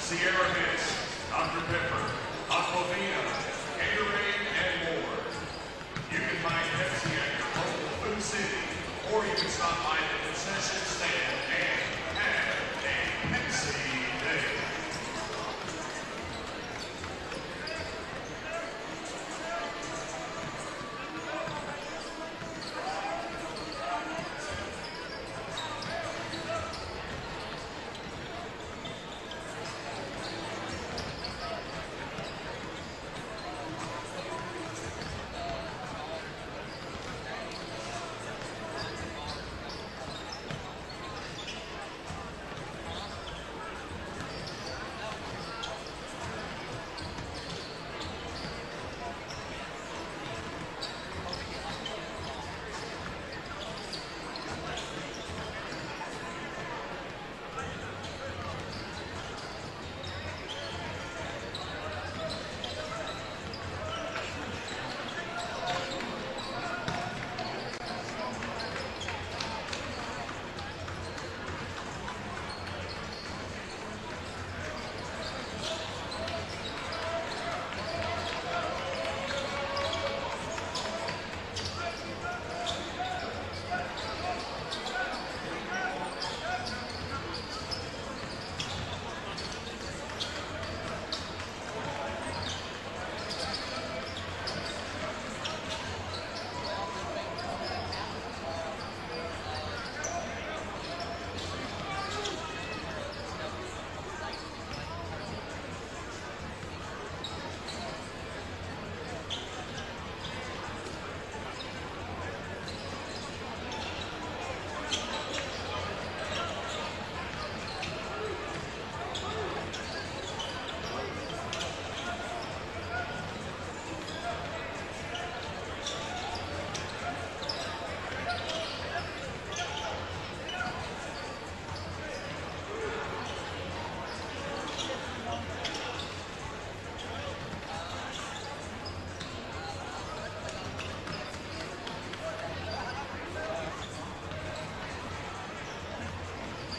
Sierra Mist, Dr. Pepper, Aquavina, Gatorade, and more. You can find Pepsi at your local Food City, or you can stop by the concession stand and have a Pepsi day.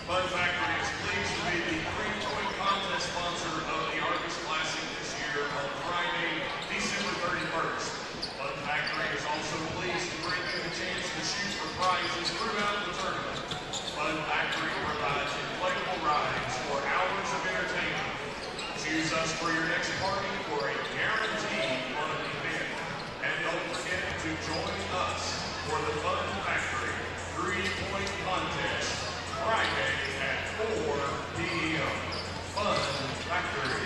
Fun Factory is pleased to be the three-point contest sponsor of the Arby Classic this year on Friday, December 31st. Fun Factory is also pleased to bring you the chance to shoot for prizes throughout the tournament. Fun Factory provides inflatable rides for hours of entertainment. Choose us for your next party for a guaranteed fun event. And don't forget to join us for the Fun Factory three-point contest Friday at 4 p.m. Fun Factory.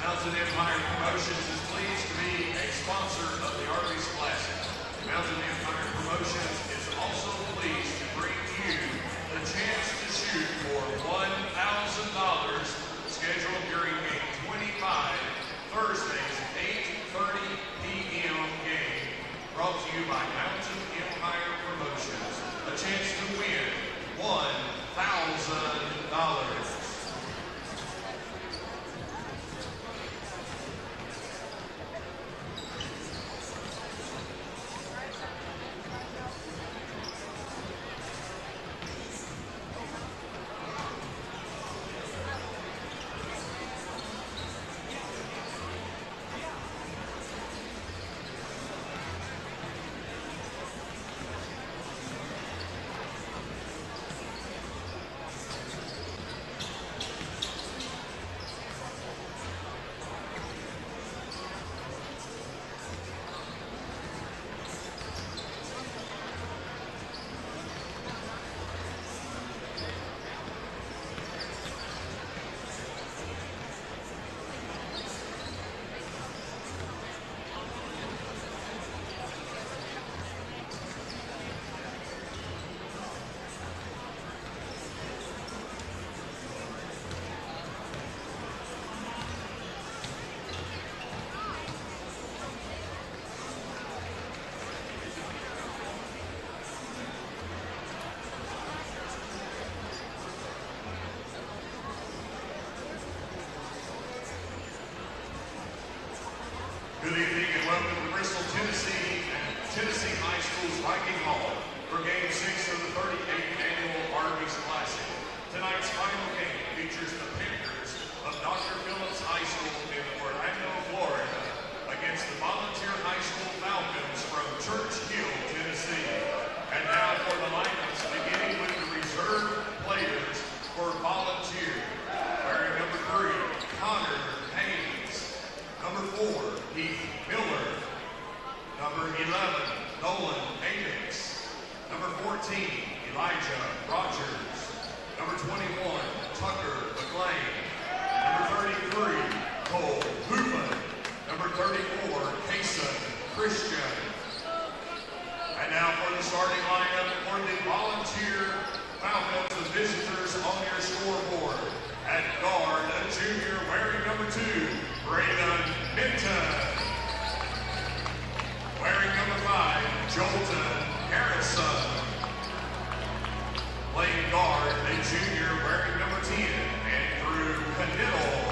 Mountain Empire Promotions is pleased to be a sponsor of the Arby Classic. Mountain Empire Promotions is also pleased to bring you the chance to shoot for $1,000 scheduled during Game 25, Thursday's 8:30 p.m. game, brought to you by Mountain Empire Promotions. A chance to win $1,000. Hockey Hall for Game 6 of the 38th Annual Arby's Classic. Tonight's final game features the Panthers of Dr. Phillips High School in Orlando, Florida, against the Volunteer High School Falcons from Church Hill, Tennessee. And now for the lineups, beginning with the reserve players for Volunteer. Wearing number 3, Connor Haynes. Number 4, Heath Miller. Number 11, Nolan Apex. Number 14, Elijah Rogers. Number 21, Tucker McLean. Number 33, Cole Hooman. Number 34, Kason Christian. And now for the starting lineup for the Volunteer Falcons, the visitors on your scoreboard. At guard, a junior wearing number 2, Braden Minton. Wearing number 5, Jolton Harrison. Playing guard, a junior wearing number 10, Andrew Caniddle.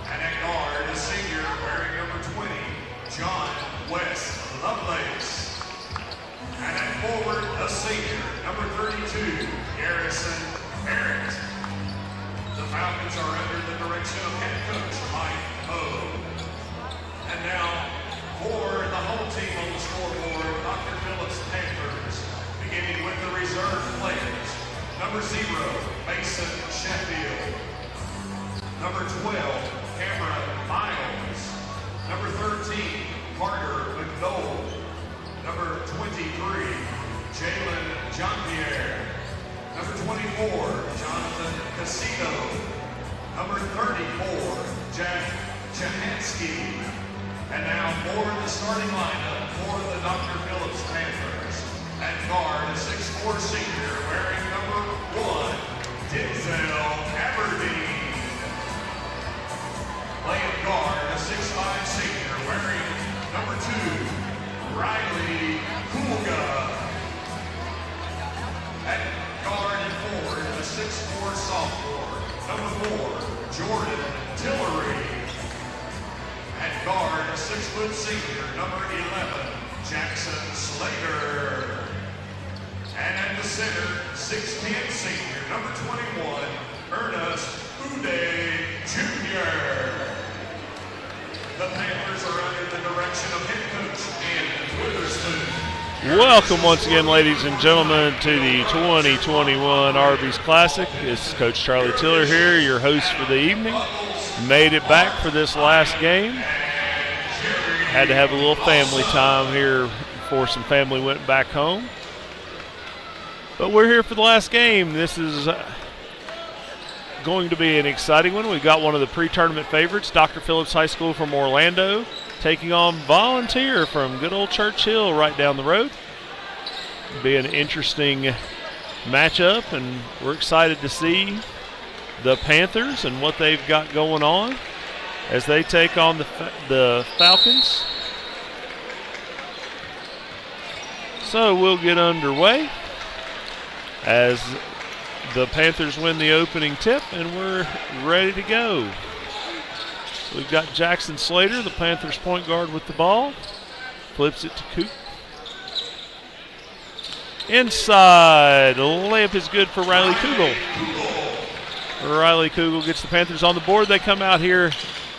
And at guard, a senior wearing number 20, John West Lovelace. And at forward, a senior, number 32, Garrison Barrett. The Falcons are under the direction of head coach Mike Ho. And now, for the home team on the scoreboard, Dr. Phillips Panthers, beginning with the reserve players. Number 0, Mason Sheffield. Number 12, Cameron Miles. Number 13, Carter McDowell. Number 23, Jalen Jean-Pierre. Number 24, Jonathan Casino. Number 34, Jack Jahansky. And now for the starting lineup for the Dr. Phillips Panthers. At guard, a 6'4" senior wearing number 1, Denzel Aberdeen. Playing guard, a 6'5" senior wearing number 2, Riley Kulga. At guard and forward, a 6'4" sophomore, number 4, Jordan Tillery. At guard, a 6' senior, number 11, Jackson Slater. And at the center, 6'10" senior, number 21, Ernest Uday Jr. The Panthers are under the direction of head coach Ann Witherspoon. Welcome once again, ladies and gentlemen, to the 2021 Arby's Classic. It's Coach Charlie Tiller here, your host for the evening. Made it back for this last game. Had to have a little family time here before some family went back home. But we're here for the last game. This is going to be an exciting one. We've got one of the pre-tournament favorites, Dr. Phillips High School from Orlando, taking on Volunteer from good old Church Hill right down the road. It'll be an interesting matchup, and we're excited to see the Panthers and what they've got going on as they take on the Falcons. So we'll get underway as the Panthers win the opening tip, and we're ready to go. So we've got Jackson Slater, the Panthers point guard, with the ball. Flips it to Coop. Inside, the layup is good for Riley Kugel. Riley Kugel gets the Panthers on the board. They come out here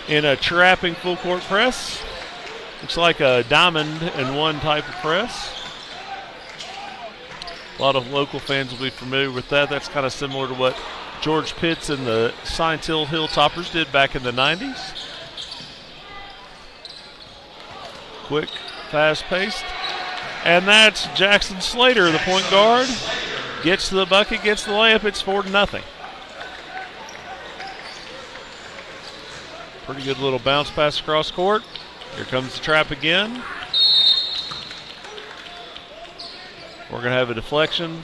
in a trapping full court press. Looks like a diamond and one type of press. A lot of local fans will be familiar with that. That's kind of similar to what George Pitts and the Science Hill Hilltoppers did back in the 90s. Quick, fast-paced. And that's Jackson Slater, the point guard. Gets to the bucket, gets the layup. It's 4-0. Pretty good little bounce pass across court. Here comes the trap again. We're going to have a deflection.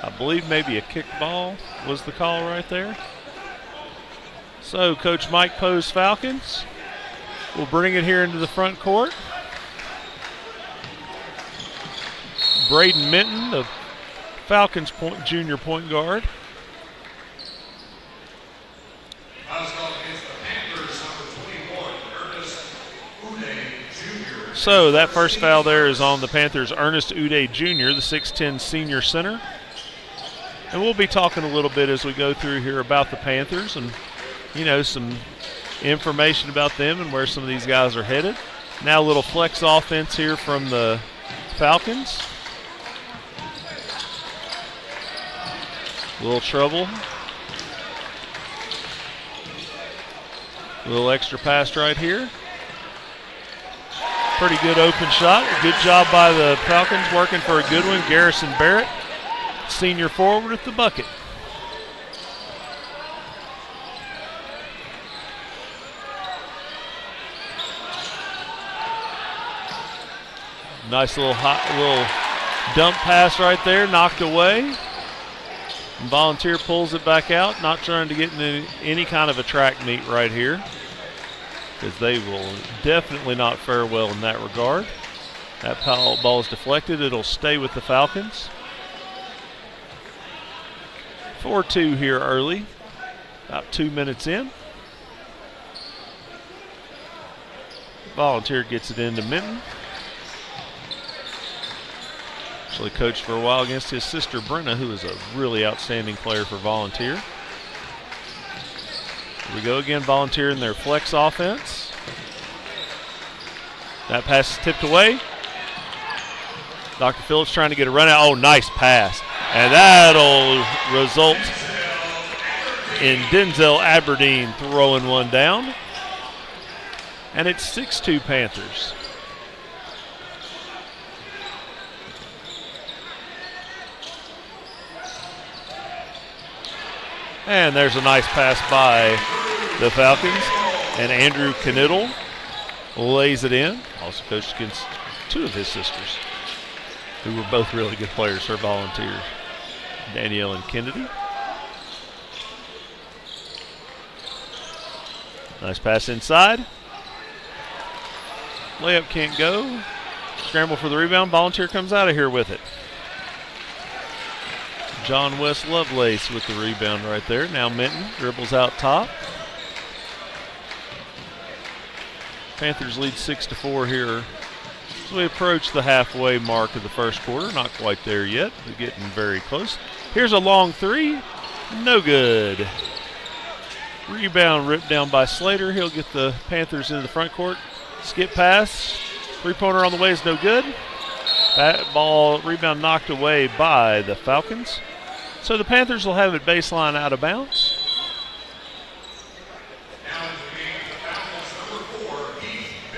I believe maybe a kick ball was the call right there. So Coach Mike Poe's Falcons will bring it here into the front court. Braden Minton, the Falcons junior point guard. So that first foul there is on the Panthers' Ernest Uday Jr., the 6'10 senior center. And we'll be talking a little bit as we go through here about the Panthers and, some information about them and where some of these guys are headed. Now a little flex offense here from the Falcons. A little trouble. A little extra pass right here. Pretty good open shot. Good job by the Falcons working for a good one. Garrison Barrett, senior forward at the bucket. Nice little dump pass right there, knocked away. And Volunteer pulls it back out, not trying to get in any kind of a track meet right here, because they will definitely not fare well in that regard. That ball is deflected. It'll stay with the Falcons. 4-2 here early, about 2 minutes in. Volunteer gets it into Minton. Actually coached for a while against his sister Brenna, who is a really outstanding player for Volunteer. Here we go again, Volunteer in their flex offense. That pass is tipped away. Dr. Phillips trying to get a run out. Oh, nice pass. And that'll result in Denzel Aberdeen throwing one down. And it's 6-2 Panthers. And there's a nice pass by the Falcons. And Andrew Knittel lays it in. Also coached against two of his sisters, who were both really good players for Volunteers, Danielle and Kennedy. Nice pass inside. Layup can't go. Scramble for the rebound. Volunteer comes out of here with it. John West Lovelace with the rebound right there. Now Minton dribbles out top. Panthers lead 6-4 here as we approach the halfway mark of the first quarter. Not quite there yet, but getting very close. Here's a long three. No good. Rebound ripped down by Slater. He'll get the Panthers into the front court. Skip pass. Three-pointer on the way is no good. That ball rebound knocked away by the Falcons. So the Panthers will have it baseline out of bounds.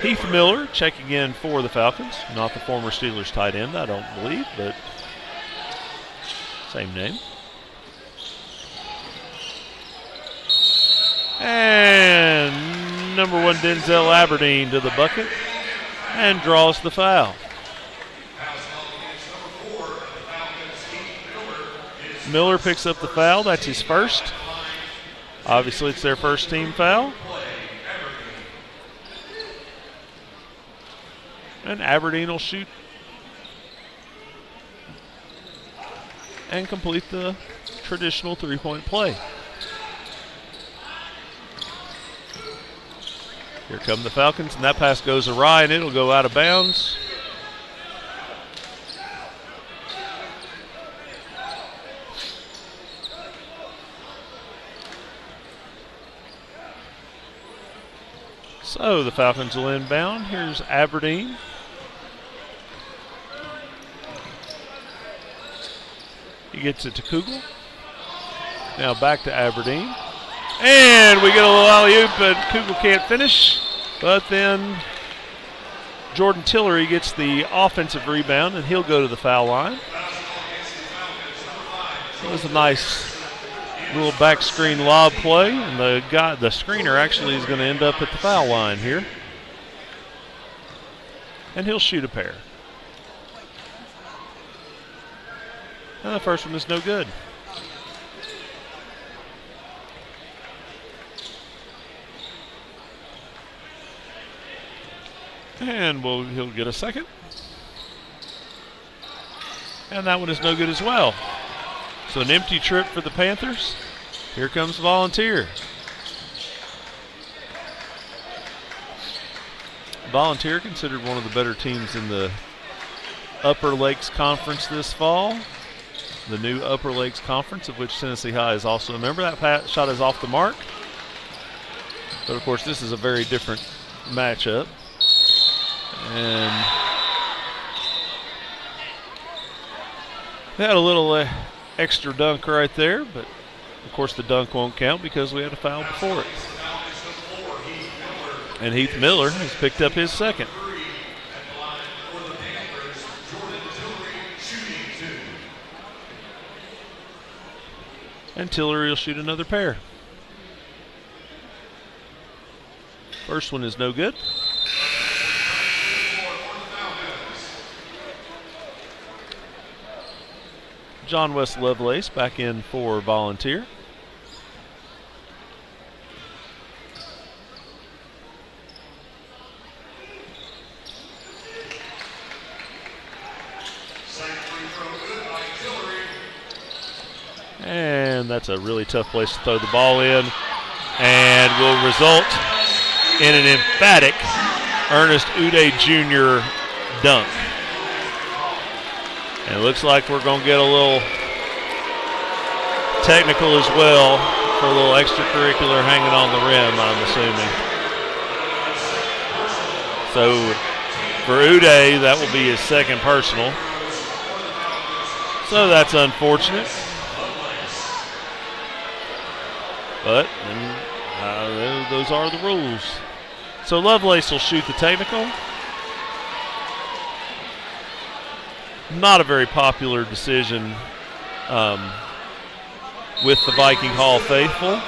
Heath Miller checking in for the Falcons. Not the former Steelers tight end, I don't believe, but same name. And number 1 Denzel Aberdeen to the bucket and draws the foul. Miller picks up the foul. That's his first. Obviously, it's their first team foul. And Aberdeen will shoot and complete the traditional three-point play. Here come the Falcons, and that pass goes awry, and it'll go out of bounds. So the Falcons will inbound. Here's Aberdeen. He gets it to Kugel. Now back to Aberdeen. And we get a little alley-oop, but Kugel can't finish. But then Jordan Tillery gets the offensive rebound, and he'll go to the foul line. It was a nice little back screen lob play, and the screener actually is going to end up at the foul line here. And he'll shoot a pair. And the first one is no good. And he'll get a second. And that one is no good as well. So an empty trip for the Panthers. Here comes Volunteer. Volunteer considered one of the better teams in the Upper Lakes Conference this fall. The new Upper Lakes Conference, of which Tennessee High is also a member. That shot is off the mark. But, of course, this is a very different matchup. And they had a little extra dunk right there, but, of course, the dunk won't count because we had a foul before it. And Heath Miller has picked up his second. And Tillery will shoot another pair. First one is no good. John West Lovelace back in for Volunteer. And that's a really tough place to throw the ball in, and will result in an emphatic Ernest Uday Jr. dunk. And it looks like we're going to get a little technical as well for a little extracurricular hanging on the rim, I'm assuming. So for Uday, that will be his second personal. So that's unfortunate. But those are the rules. So Lovelace will shoot the technical. Not a very popular decision with the Viking Hall faithful.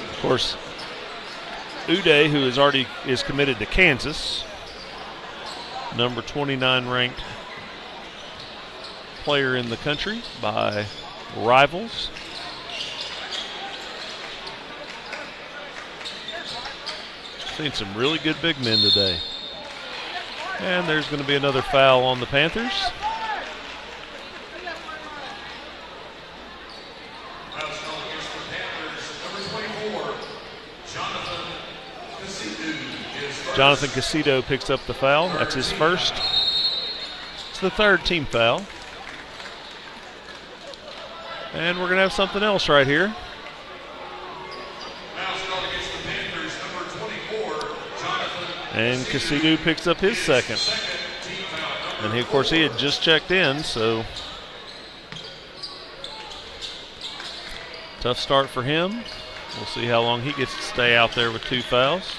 Of course, Uday, who is committed to Kansas, number 29 ranked player in the country by rivals. Seen some really good big men today. And there's going to be another foul on the Panthers. Jonathan Casido picks up the foul. That's his first. It's the third team foul. And we're going to have something else right here. And Casido picks up his second. And he, of course, he had just checked in, so tough start for him. We'll see how long he gets to stay out there with two fouls.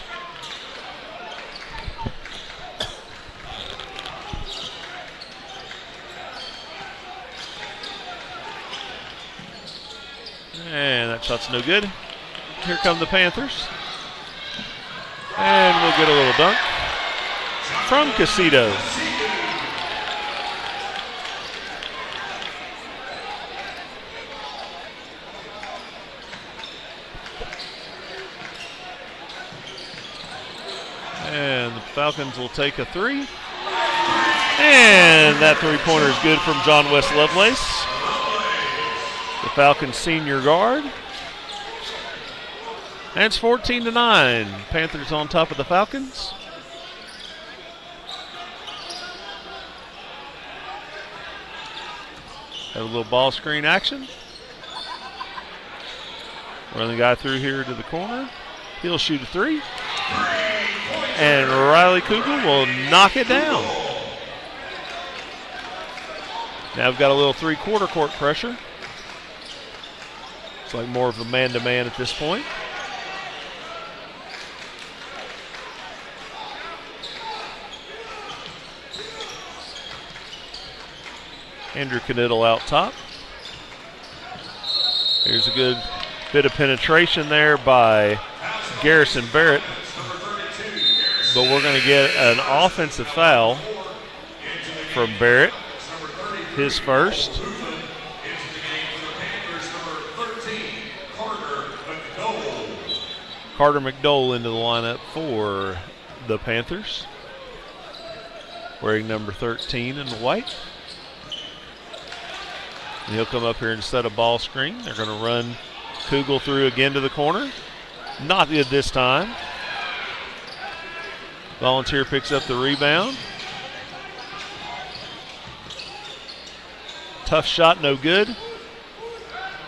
And that shot's no good. Here come the Panthers. And we'll get a little dunk from Casido. And the Falcons will take a three. And that three-pointer is good from John West Lovelace, the Falcons senior guard. And it's 14-9. Panthers on top of the Falcons. Have a little ball screen action. Run the guy through here to the corner. He'll shoot a three. And Riley Kugel will knock it down. Now we've got a little three-quarter court pressure. It's like more of a man-to-man at this point. Andrew Knittel out top. Here's a good bit of penetration there by Garrison Barrett. But we're going to get an offensive foul from Barrett, his first. Carter McDowell into the lineup for the Panthers, wearing number 13 in the white. And he'll come up here and set a ball screen. They're going to run Kugel through again to the corner. Not good this time. Volunteer picks up the rebound. Tough shot, no good.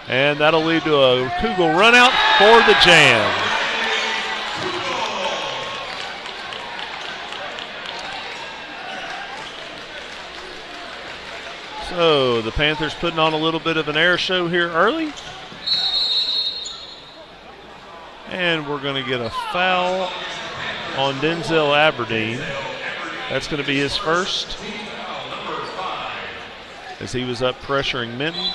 And that'll lead to a Kugel run out for the jam. So the Panthers putting on a little bit of an air show here early. And we're going to get a foul on Denzel Aberdeen. That's going to be his first, as he was up pressuring Minton.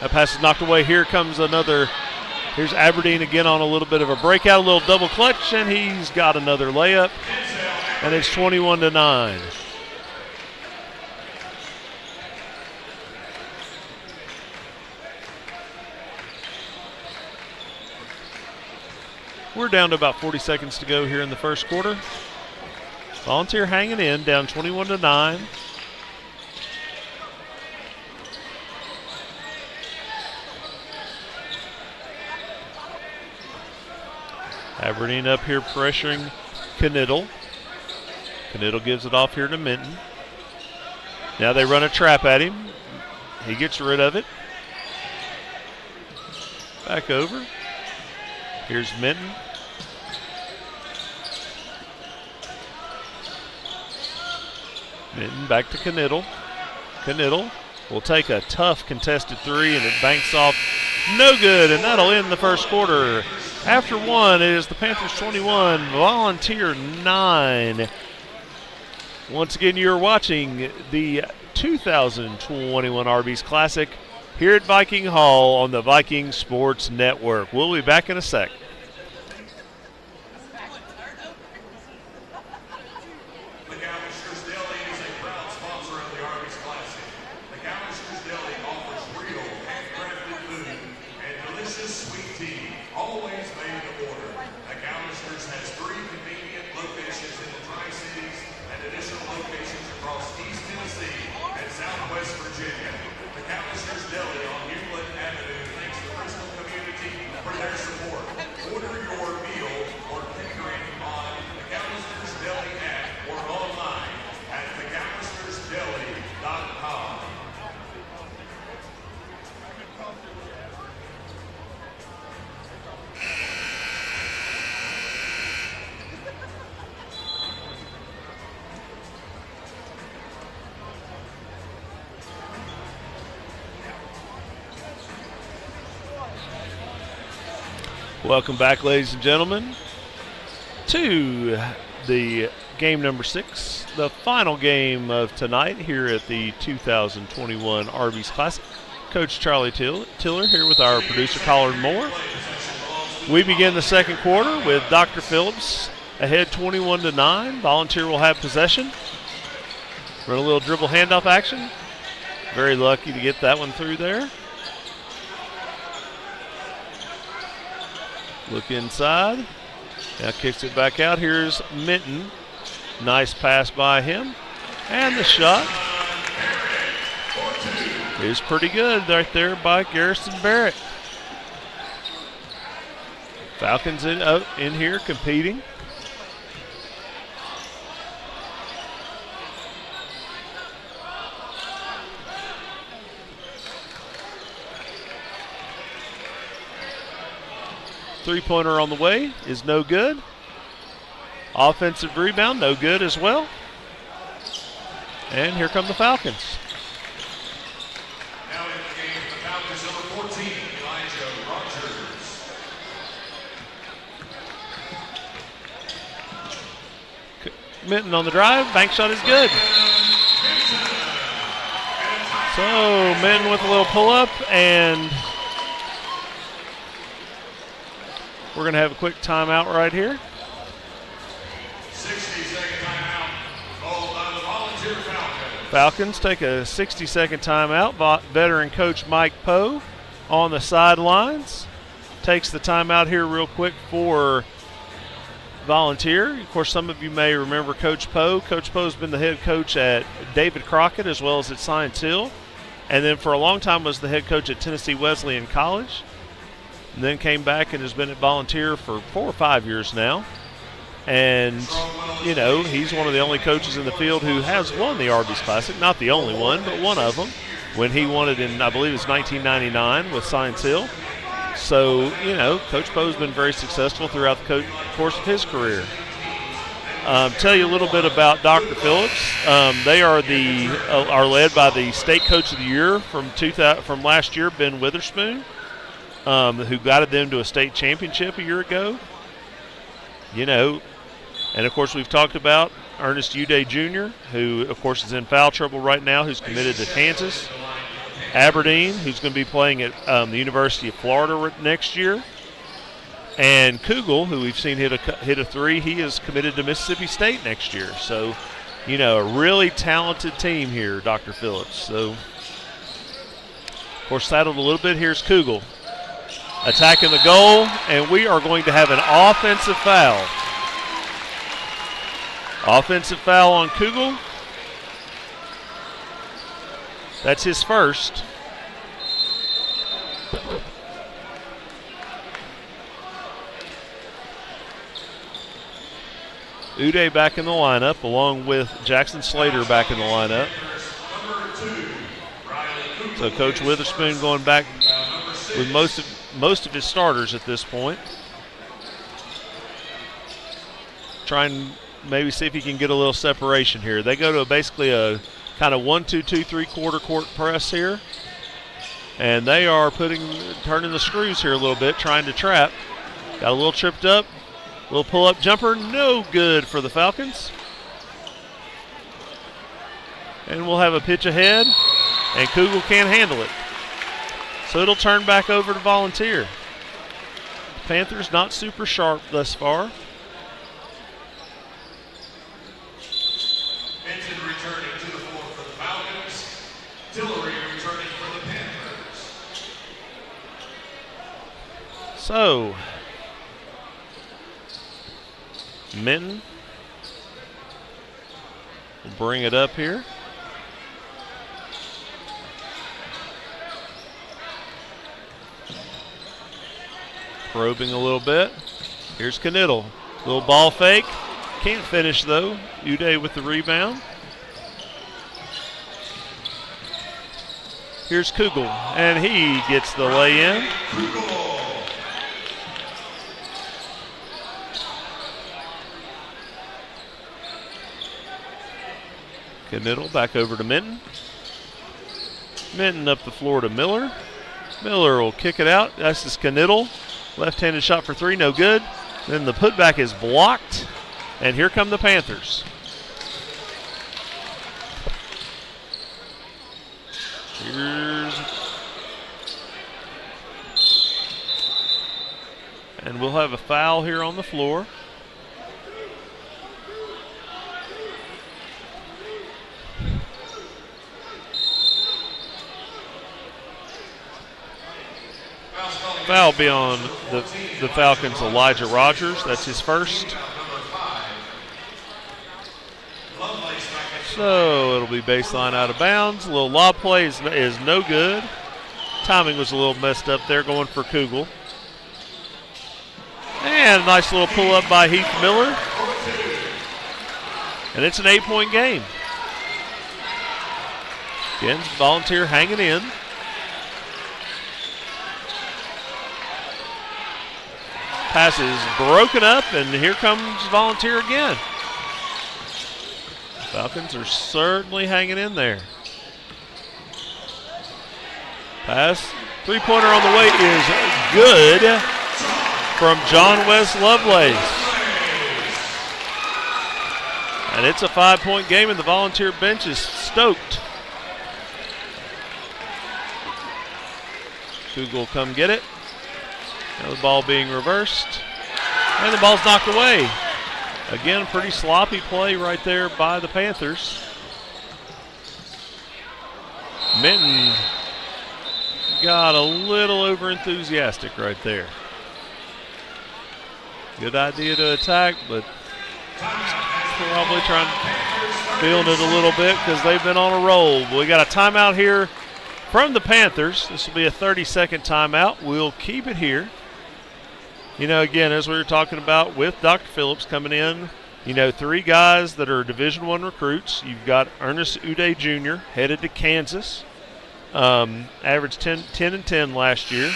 That pass is knocked away. Here comes another. Here's Aberdeen again on a little bit of a breakout, a little double clutch, and he's got another layup. And it's 21-9. We're down to about 40 seconds to go here in the first quarter. Volunteer hanging in, down 21-9. Aberdeen up here pressuring Knittel. Knittel gives it off here to Minton. Now they run a trap at him. He gets rid of it. Back over. Here's Minton. Minton back to Knittel. Knittel will take a tough contested three, and it banks off. No good, and that'll end the first quarter. After one, it is the Panthers 21, Volunteer 9. Once again, you're watching the 2021 Arby's Classic here at Viking Hall on the Viking Sports Network. We'll be back in a sec. Welcome back, ladies and gentlemen, to the game number 6, the final game of tonight here at the 2021 Arby's Classic. Coach Charlie Tiller here with our producer Colin Moore. We begin the second quarter with Dr. Phillips ahead 21-9. Volunteer will have possession. Run a little dribble handoff action. Very lucky to get that one through there. Look inside. Now kicks it back out. Here's Minton. Nice pass by him. And the shot is pretty good right there by Garrison Barrett. Falcons in here competing. Three-pointer on the way is no good. Offensive rebound, no good as well. And here come the Falcons. Now in the game, the Falcons number 14, Elijah Rogers. Minton on the drive, bank shot is good. So Minton with a little pull-up, and we're going to have a quick timeout right here. 60-second timeout called by the Volunteer Falcons. Falcons take a 60-second timeout. Veteran coach Mike Poe on the sidelines takes the timeout here real quick for Volunteer. Of course, some of you may remember Coach Poe. Coach Poe's been the head coach at David Crockett as well as at Science Hill. And then for a long time was the head coach at Tennessee Wesleyan College. And then came back and has been at Volunteer for 4 or 5 years now. And, you know, he's one of the only coaches in the field who has won the Arby's Classic. Not the only one, but one of them. When he won it in, I believe it was 1999 with Science Hill. So, you know, Coach Poe's been very successful throughout the course of his career. Tell you a little bit about Dr. Phillips. They are led by the State Coach of the Year from last year, Ben Witherspoon, who guided them to a state championship a year ago. You know, and of course we've talked about Ernest Uday Jr., who of course is in foul trouble right now, who's committed to Kansas. Aberdeen, who's going to be playing at the University of Florida next year. And Kugel, who we've seen hit a three, he is committed to Mississippi State next year. So, you know, a really talented team here, Dr. Phillips. So, of course, saddled a little bit. Here's Kugel attacking the goal, and we are going to have an offensive foul. Offensive foul on Kugel. That's his first. Uday back in the lineup, along with Jackson Slater back in the lineup. So Coach Witherspoon going back with most of his starters at this point. Trying maybe see if he can get a little separation here. They go to basically a kind of 1-2-2 3/4 court press here. And they are turning the screws here a little bit, trying to trap. Got a little tripped up. Little pull-up jumper, no good for the Falcons. And we'll have a pitch ahead, and Kugel can't handle it. So it'll turn back over to Volunteer. Panthers not super sharp thus far. Benson returning to the floor for the Falcons. Tillery returning for the Panthers. So, Minton will bring it up here. Probing a little bit. Here's Knittel. Little ball fake. Can't finish though. Uday with the rebound. Here's Kugel, and he gets the lay-in. Knittel back over to Minton. Minton up the floor to Miller. Miller will kick it out. That's his Knittel. Left-handed shot for three, no good. Then the putback is blocked, and here come the Panthers. And we'll have a foul here on the floor. Foul be on the Falcons' Elijah Rogers. That's his first. So it'll be baseline out of bounds. A little lob play is no good. Timing was a little messed up there going for Kugel. And a nice little pull up by Heath Miller. And it's an 8-point game. Again, Volunteer hanging in. Pass is broken up, and here comes Volunteer again. Falcons are certainly hanging in there. Pass, three-pointer on the way is good from John West Lovelace. And it's a 5-point game, and the Volunteer bench is stoked. Kugel will come get it. Now the ball being reversed, and the ball's knocked away. Again, pretty sloppy play right there by the Panthers. Minton got a little over-enthusiastic right there. Good idea to attack, but probably feeling it a little bit because they've been on a roll. We got a timeout here from the Panthers. This will be a 30-second timeout. We'll keep it here. Again, as we were talking about with Dr. Phillips coming in, 3 guys that are Division I recruits. You've got Ernest Uday Jr. headed to Kansas. Averaged 10-10 last year.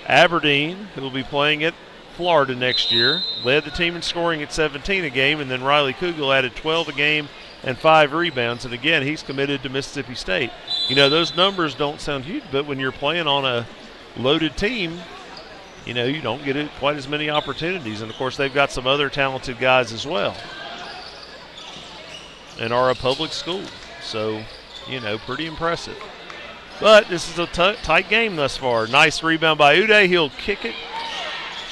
Aberdeen, who will be playing at Florida next year, led the team in scoring at 17 a game, and then Riley Kugel added 12 a game and 5 rebounds. And again, he's committed to Mississippi State. Those numbers don't sound huge, but when you're playing on a loaded team, you don't get quite as many opportunities. And, of course, they've got some other talented guys as well and are a public school. So, pretty impressive. But this is a tight game thus far. Nice rebound by Uday. He'll kick it.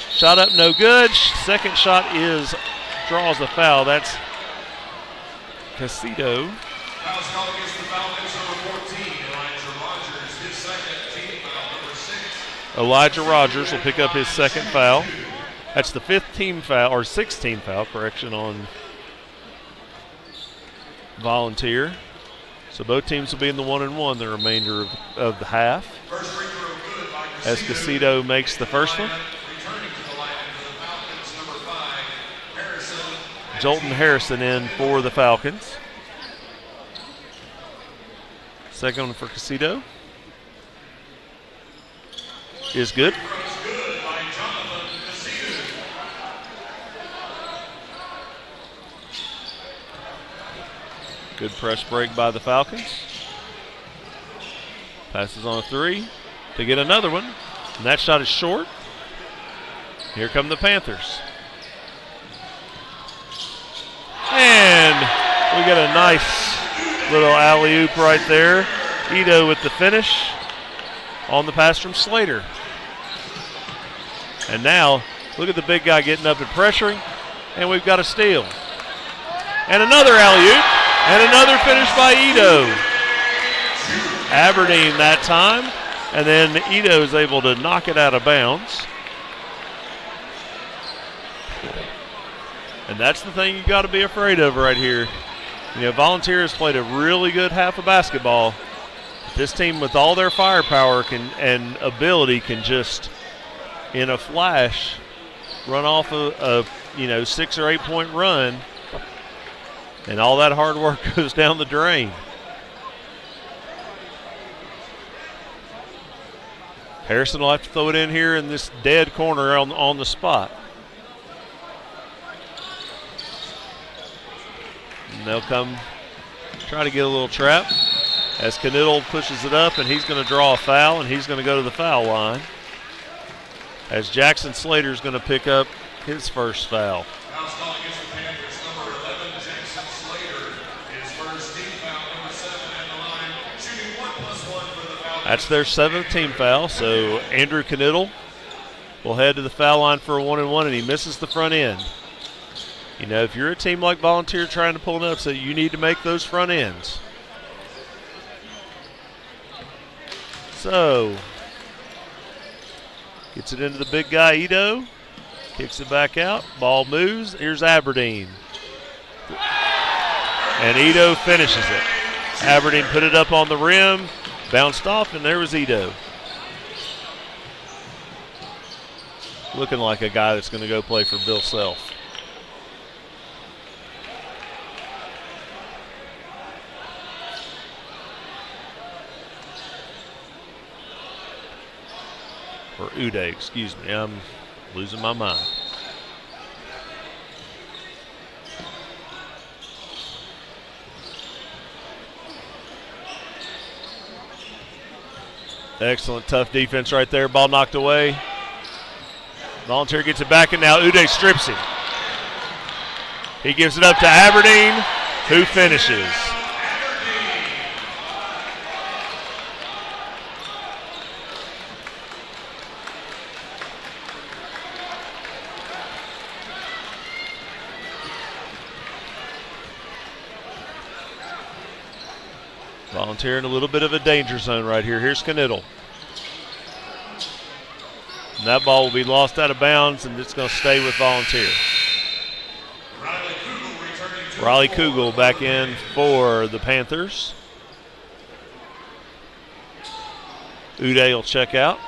Shot up, no good. Second shot draws a foul. That's Casido. Foul's called against the Falcons, number 14, Elijah Rogers, his second, team foul, number 6. Elijah Rogers will pick up his second foul. That's the 5th team foul, or 6th team foul, correction, on Volunteer. So both teams will be in the 1-and-1 the remainder of the half. First free throw good by As Casido makes the first one. Returning to the line for the Falcons, number 5, Harrison. Jolton Harrison in for the Falcons. Second one for Casido is good. Good by Jonathan Casido. Good press break by the Falcons. Passes on a 3 to get another one. And that shot is short. Here come the Panthers. And we got a nice little alley-oop right there. Ito with the finish on the pass from Slater. And now, look at the big guy getting up and pressuring. And we've got a steal. And another alley-oop. And another finish by Ito. Aberdeen that time. And then Ito is able to knock it out of bounds. And that's the thing you got to be afraid of right here. Volunteers played a really good half of basketball. This team, with all their firepower and ability, can just, in a flash, run off a 6 or 8 point run, and all that hard work goes down the drain. Harrison will have to throw it in here in this dead corner on the spot. And they'll come try to get a little trap as Knittel pushes it up, and he's going to draw a foul, and he's going to go to the foul line as Jackson Slater is going to pick up his first foul. Foul's called against the Panthers, number 11, Jackson Slater. His first team foul, number 7 at the line, shooting 1+1 for the Falcons. That's their 7th team foul, so Andrew Knittel will head to the foul line for a 1-and-1, and he misses the front end. If you're a team like Volunteer trying to pull an upset, you need to make those front ends. So, gets it into the big guy, Ito. Kicks it back out. Ball moves. Here's Aberdeen. And Ito finishes it. Aberdeen put it up on the rim, bounced off, and there was Ito. Looking like a guy that's going to go play for Bill Self. Or Uday, excuse me. I'm losing my mind. Excellent, tough defense right there. Ball knocked away. Volunteer gets it back, and now Uday strips him. He gives it up to Aberdeen, who finishes. Volunteer in a little bit of a danger zone right here. Here's Knittel. And that ball will be lost out of bounds, and it's going to stay with Volunteer. Riley Kugel back in for the Panthers. Uday will check out.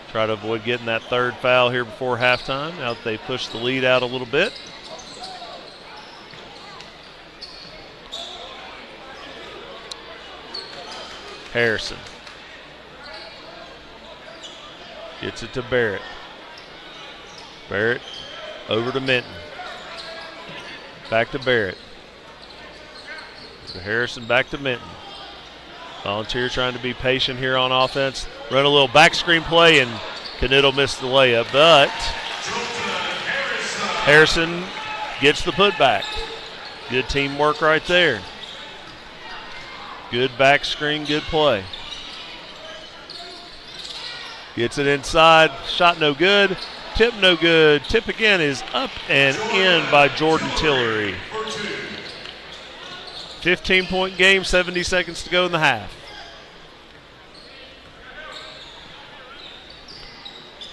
Try to avoid getting that third foul here before halftime. Now that they pushed the lead out a little bit. Harrison gets it to Barrett. Barrett over to Minton. Back to Barrett. To Harrison, back to Minton. Volunteer trying to be patient here on offense. Run a little back screen play, and Knittel missed the layup, but Harrison gets the putback. Good teamwork right there. Good back screen, good play. Gets it inside, shot no good, tip no good. Tip again is up and in by Jordan Tillery. 15-point game, 70 seconds to go in the half.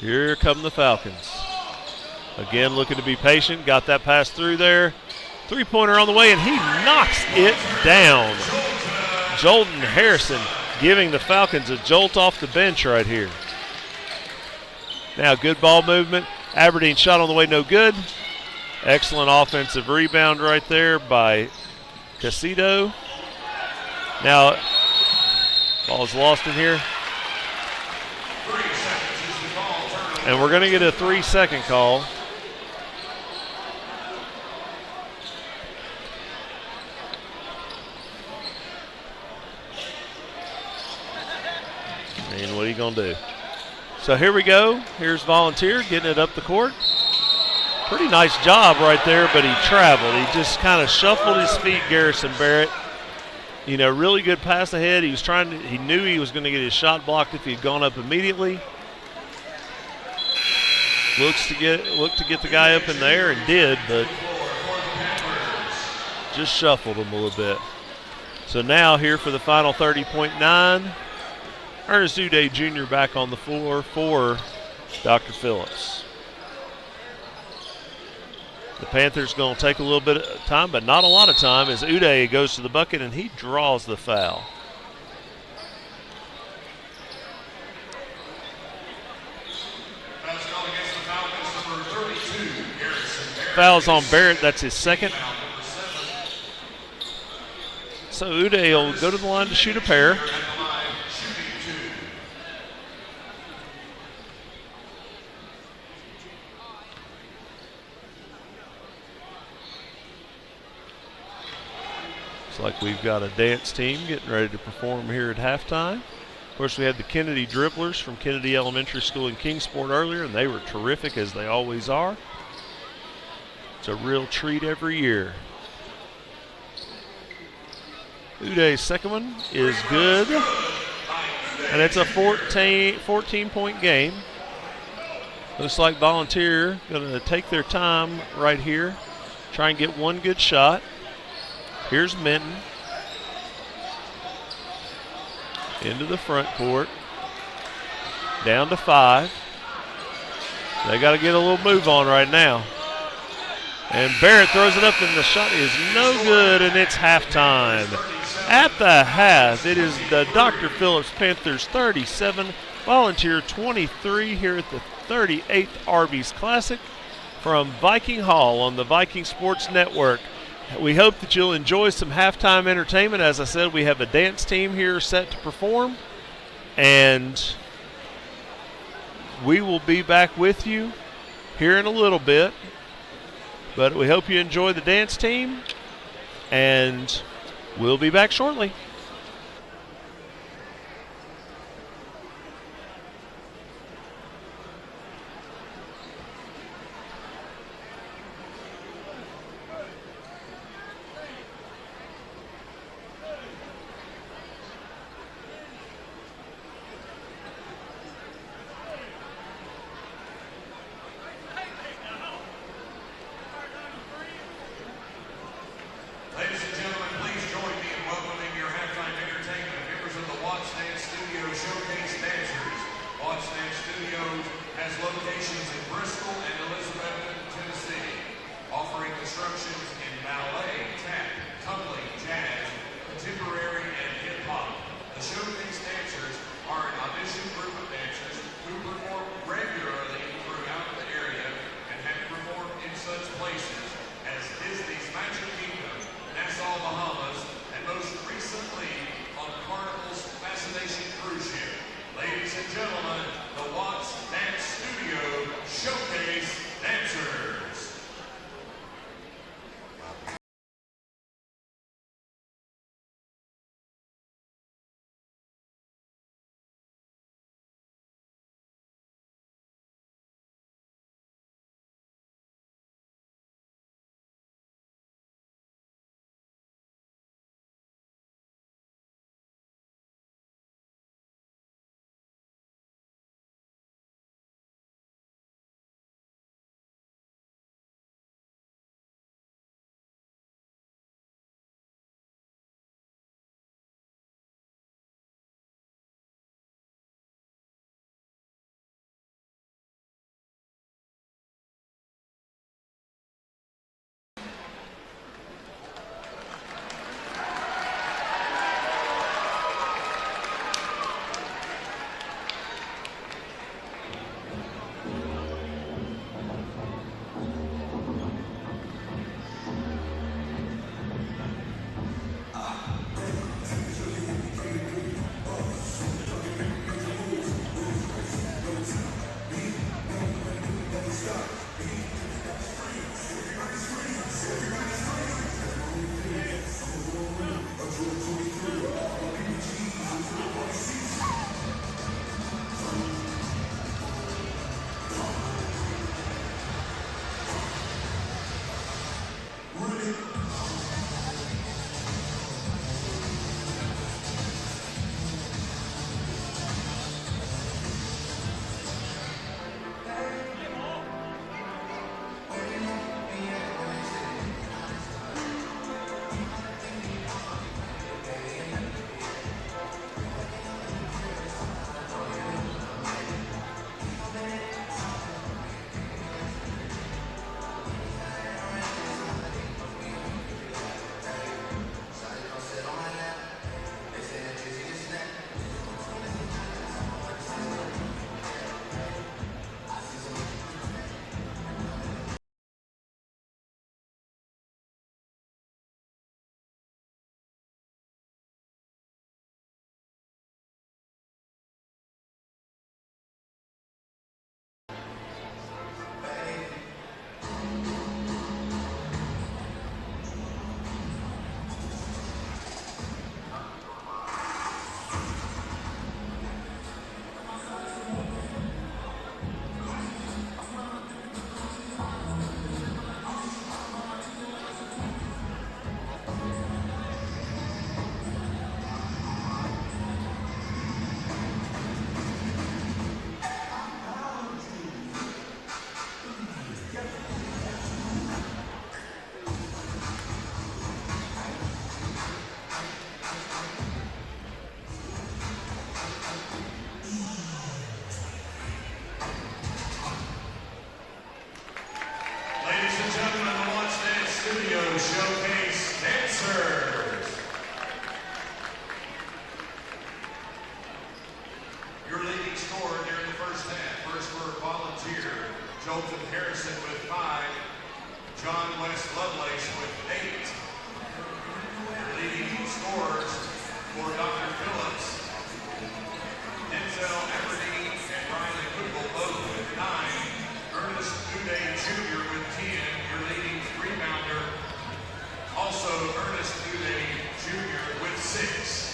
Here come the Falcons. Again, looking to be patient. Got that pass through there. Three-pointer on the way, and he knocks it down. Jolton Harrison giving the Falcons a jolt off the bench right here. Now, good ball movement. Aberdeen shot on the way, no good. Excellent offensive rebound right there by Casido. Now, ball's lost in here. And we're going to get a 3-second call. And what are you going to do? So here we go. Here's Volunteer getting it up the court. Pretty nice job right there, but he traveled. He just kind of shuffled his feet, Garrison Barrett. You know, really good pass ahead. He was trying to, he knew he was going to get his shot blocked if he had gone up immediately. Looked to get the guy up in the air and did, but just shuffled him a little bit. So now here for the final 30.9, Ernest Uday Jr. back on the floor for Dr. Phillips. The Panthers going to take a little bit of time, but not a lot of time, as Uday goes to the bucket and he draws the foul. Foul's on Barrett, that's his second. So Uday will go to the line to shoot a pair. Looks like we've got a dance team getting ready to perform here at halftime. Of course, we had the Kennedy Dribblers from Kennedy Elementary School in Kingsport earlier, and they were terrific, as they always are. It's a real treat every year. Uday's second one is good, and it's a 14-point game. Looks like Volunteer going to take their time right here, try and get one good shot. Here's Minton into the front court, down to 5. They got to get a little move on right now. And Barrett throws it up, and the shot is no good, and it's halftime. At the half, it is the Dr. Phillips Panthers 37, Volunteer 23 here at the 38th Arby's Classic from Viking Hall on the Viking Sports Network. We hope that you'll enjoy some halftime entertainment. As I said, we have a dance team here set to perform, and we will be back with you here in a little bit. But we hope you enjoy the dance team, and we'll be back shortly. Ladies and gentlemen, please join me in welcoming your has locations in Bristol and Elizabethton, Tennessee, offering instructions in ballet, tap, tumbling, jazz, contemporary, and hip-hop. The showcase dancers are an audition group of dancers who perform regularly throughout the area and have performed in such places as Disney's Magic Kingdom, Nassau, Bahamas, and most recently on Carnival's Fascination Cruise Ship. Ladies and gentlemen, the Watts Dance Studio Showcase Dancers. Showcase Dancers. Your leading scorer during the first half. First for Volunteer, Jolton Harrison with 5, John West Lovelace with 8. Your leading scorers for Dr. Phillips, Denzel Aberdeen and Riley Cookle both with 9. Ernest Uday Jr. with 10, your leading rebounder. Also, Ernest Uday Jr. with 6.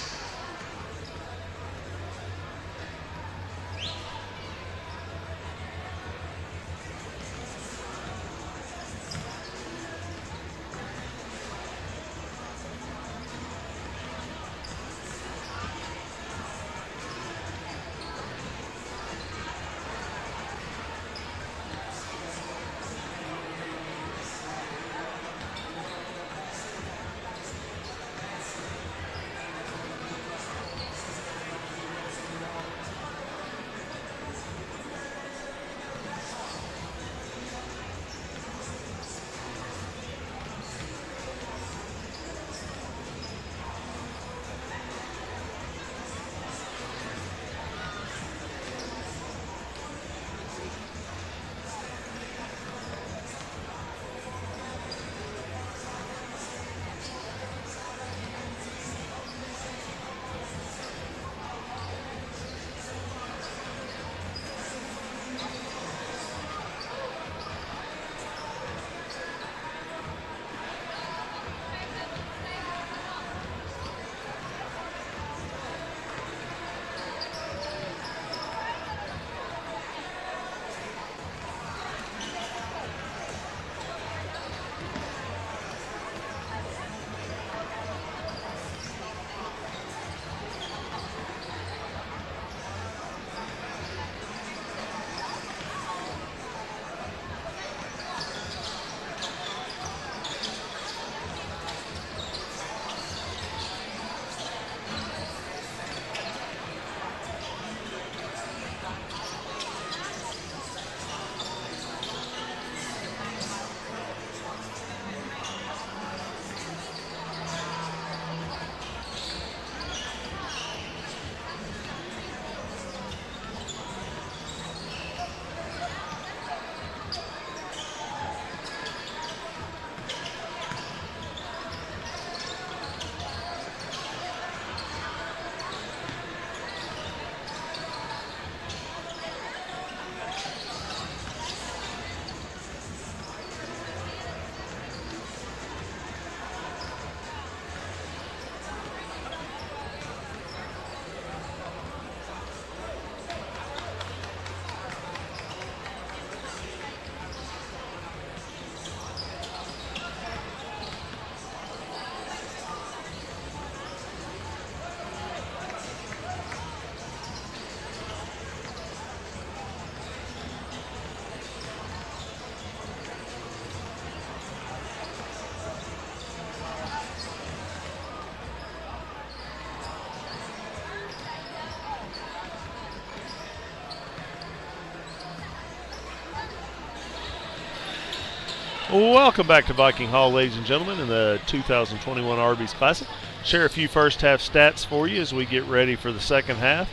Welcome back to Viking Hall, ladies and gentlemen, in the 2021 Arby's Classic. Share a few first half stats for you as we get ready for the second half.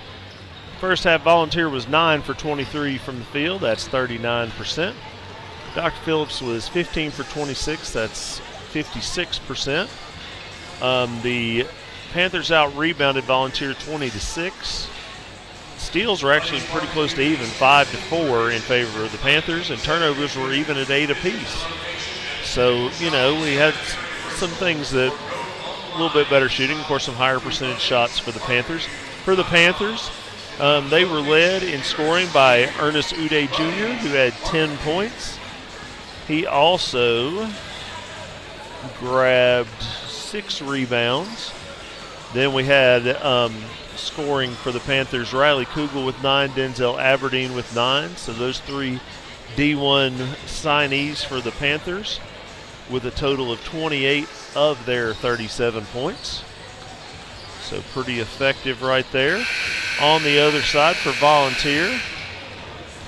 First half Volunteer was 9 for 23 from the field. That's 39%. Dr. Phillips was 15 for 26. That's 56%. The Panthers out-rebounded Volunteer 20-6. Steals were actually pretty close to even, 5-4 in favor of the Panthers, and turnovers were even at 8 apiece. So, we had some things that a little bit better shooting, of course, some higher percentage shots for the Panthers. For the Panthers, they were led in scoring by Ernest Uday Jr., who had 10 points. He also grabbed 6 rebounds. Then we had scoring for the Panthers, Riley Kugel with 9, Denzel Aberdeen with 9. So those 3 D1 signees for the Panthers with a total of 28 of their 37 points. So pretty effective right there. On the other side for Volunteer,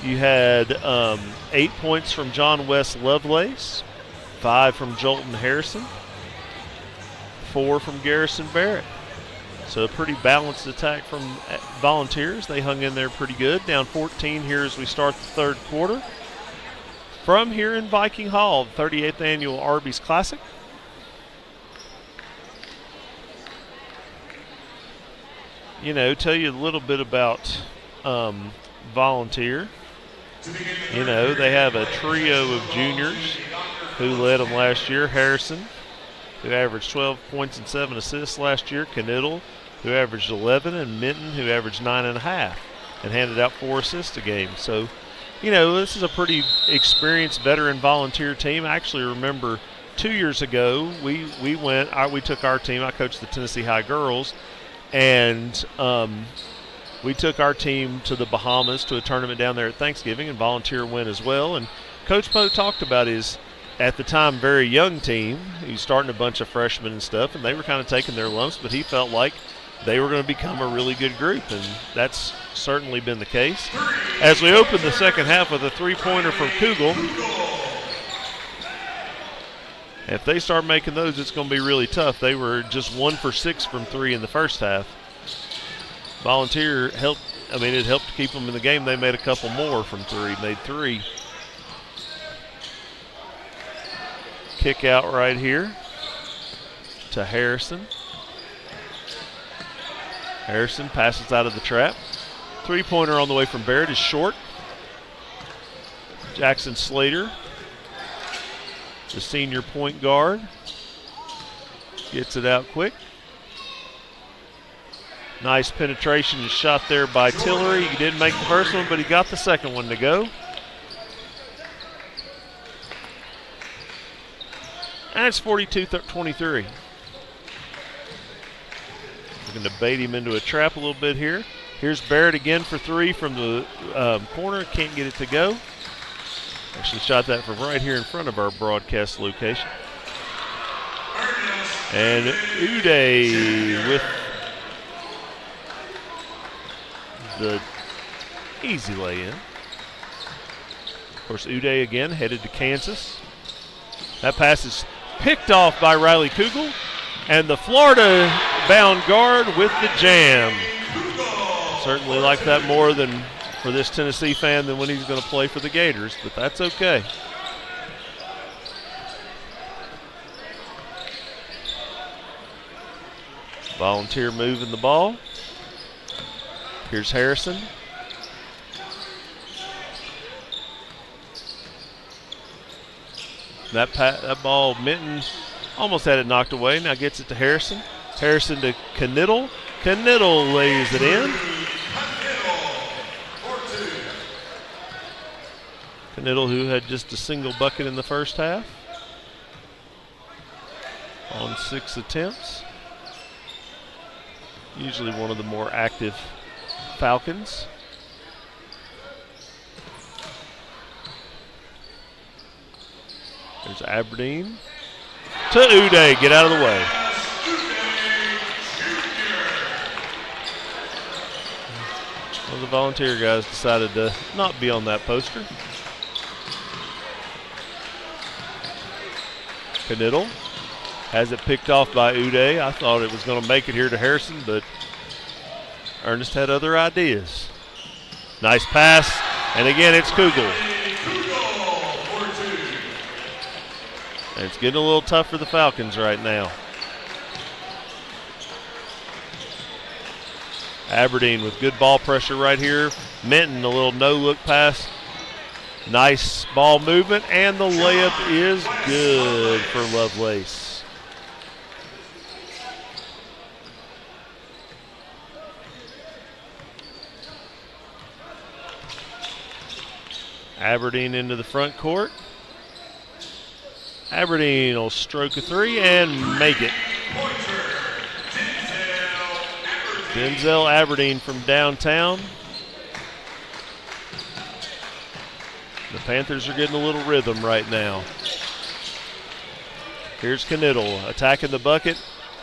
you had 8 points from John West Lovelace, 5 from Jolton Harrison, 4 from Garrison Barrett. So a pretty balanced attack from Volunteers. They hung in there pretty good. Down 14 here as we start the third quarter. From here in Viking Hall, 38th Annual Arby's Classic. Tell you a little bit about Volunteer. They have a trio of juniors who led them last year. Harrison, who averaged 12 points and 7 assists last year. Knittel, who averaged 11, and Minton, who averaged 9.5 and handed out 4 assists a game. So, this is a pretty experienced veteran Volunteer team. I actually remember 2 years ago, we took our team. I coached the Tennessee High Girls, and we took our team to the Bahamas to a tournament down there at Thanksgiving, and Volunteer went as well. And Coach Poe talked about his, at the time, very young team. He was starting a bunch of freshmen and stuff, and they were kind of taking their lumps, but he felt like they were going to become a really good group, and that's certainly been the case. As we open the second half with a three-pointer from Kugel, if they start making those, it's going to be really tough. They were just 1 for 6 from 3 in the first half. Volunteer helped, it helped to keep them in the game. They made a couple more from 3, made 3. Kick out right here to Harrison. Harrison passes out of the trap. Three-pointer on the way from Barrett is short. Jackson Slater, the senior point guard, gets it out quick. Nice penetration shot there by Tillery. He didn't make the first one, but he got the second one to go. And it's 42-23. Looking to bait him into a trap a little bit here. Here's Barrett again for 3 from the corner. Can't get it to go. Actually shot that from right here in front of our broadcast location. And Uday with the easy lay-in. Of course, Uday again headed to Kansas. That pass is picked off by Riley Kugel. And the Florida-bound guard with the jam. Certainly like that more than for this Tennessee fan than when he's going to play for the Gators, but that's okay. Volunteer moving the ball. Here's Harrison. That ball, Minton almost had it knocked away. Now gets it to Harrison. Harrison to Knittel. Knittel lays it in. Knittel, who had just a single bucket in the first half on 6 attempts. Usually one of the more active Falcons. There's Aberdeen. To Uday, get out of the way. Well, the Volunteer guys decided to not be on that poster. Knittel has it picked off by Uday. I thought it was going to make it here to Harrison, but Ernest had other ideas. Nice pass, and again it's Kugel. And it's getting a little tough for the Falcons right now. Aberdeen with good ball pressure right here. Minton, a little no-look pass. Nice ball movement, and the layup is good for Lovelace. Aberdeen into the front court. Aberdeen will stroke a three and make it. Denzel Aberdeen from downtown. The Panthers are getting a little rhythm right now. Here's Knittel attacking the bucket.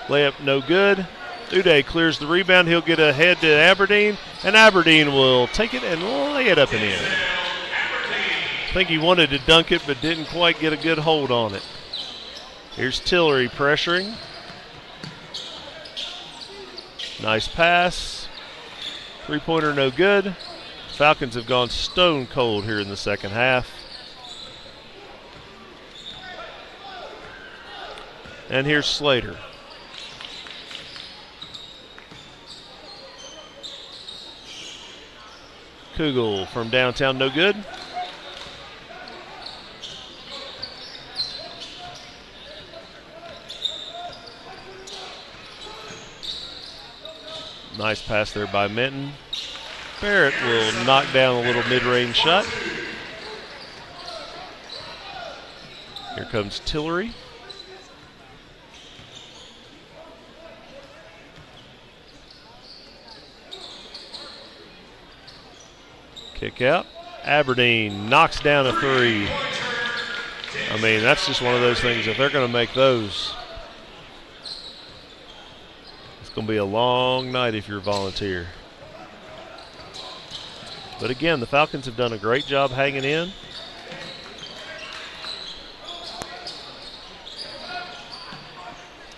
Layup no good. Uday clears the rebound. He'll get ahead to Aberdeen, and Aberdeen will take it and lay it up and in. I think he wanted to dunk it but didn't quite get a good hold on it. Here's Tillery pressuring. Nice pass. Three-pointer no good. Falcons have gone stone cold here in the second half. And here's Slater. Kugel from downtown, no good. Nice pass there by Minton. Barrett will knock down a little mid-range shot. Here comes Tillery. Kick out. Aberdeen knocks down a three. I mean, that's just one of those things. If they're going to make those, it's going to be a long night if you're a Volunteer. But again, the Falcons have done a great job hanging in.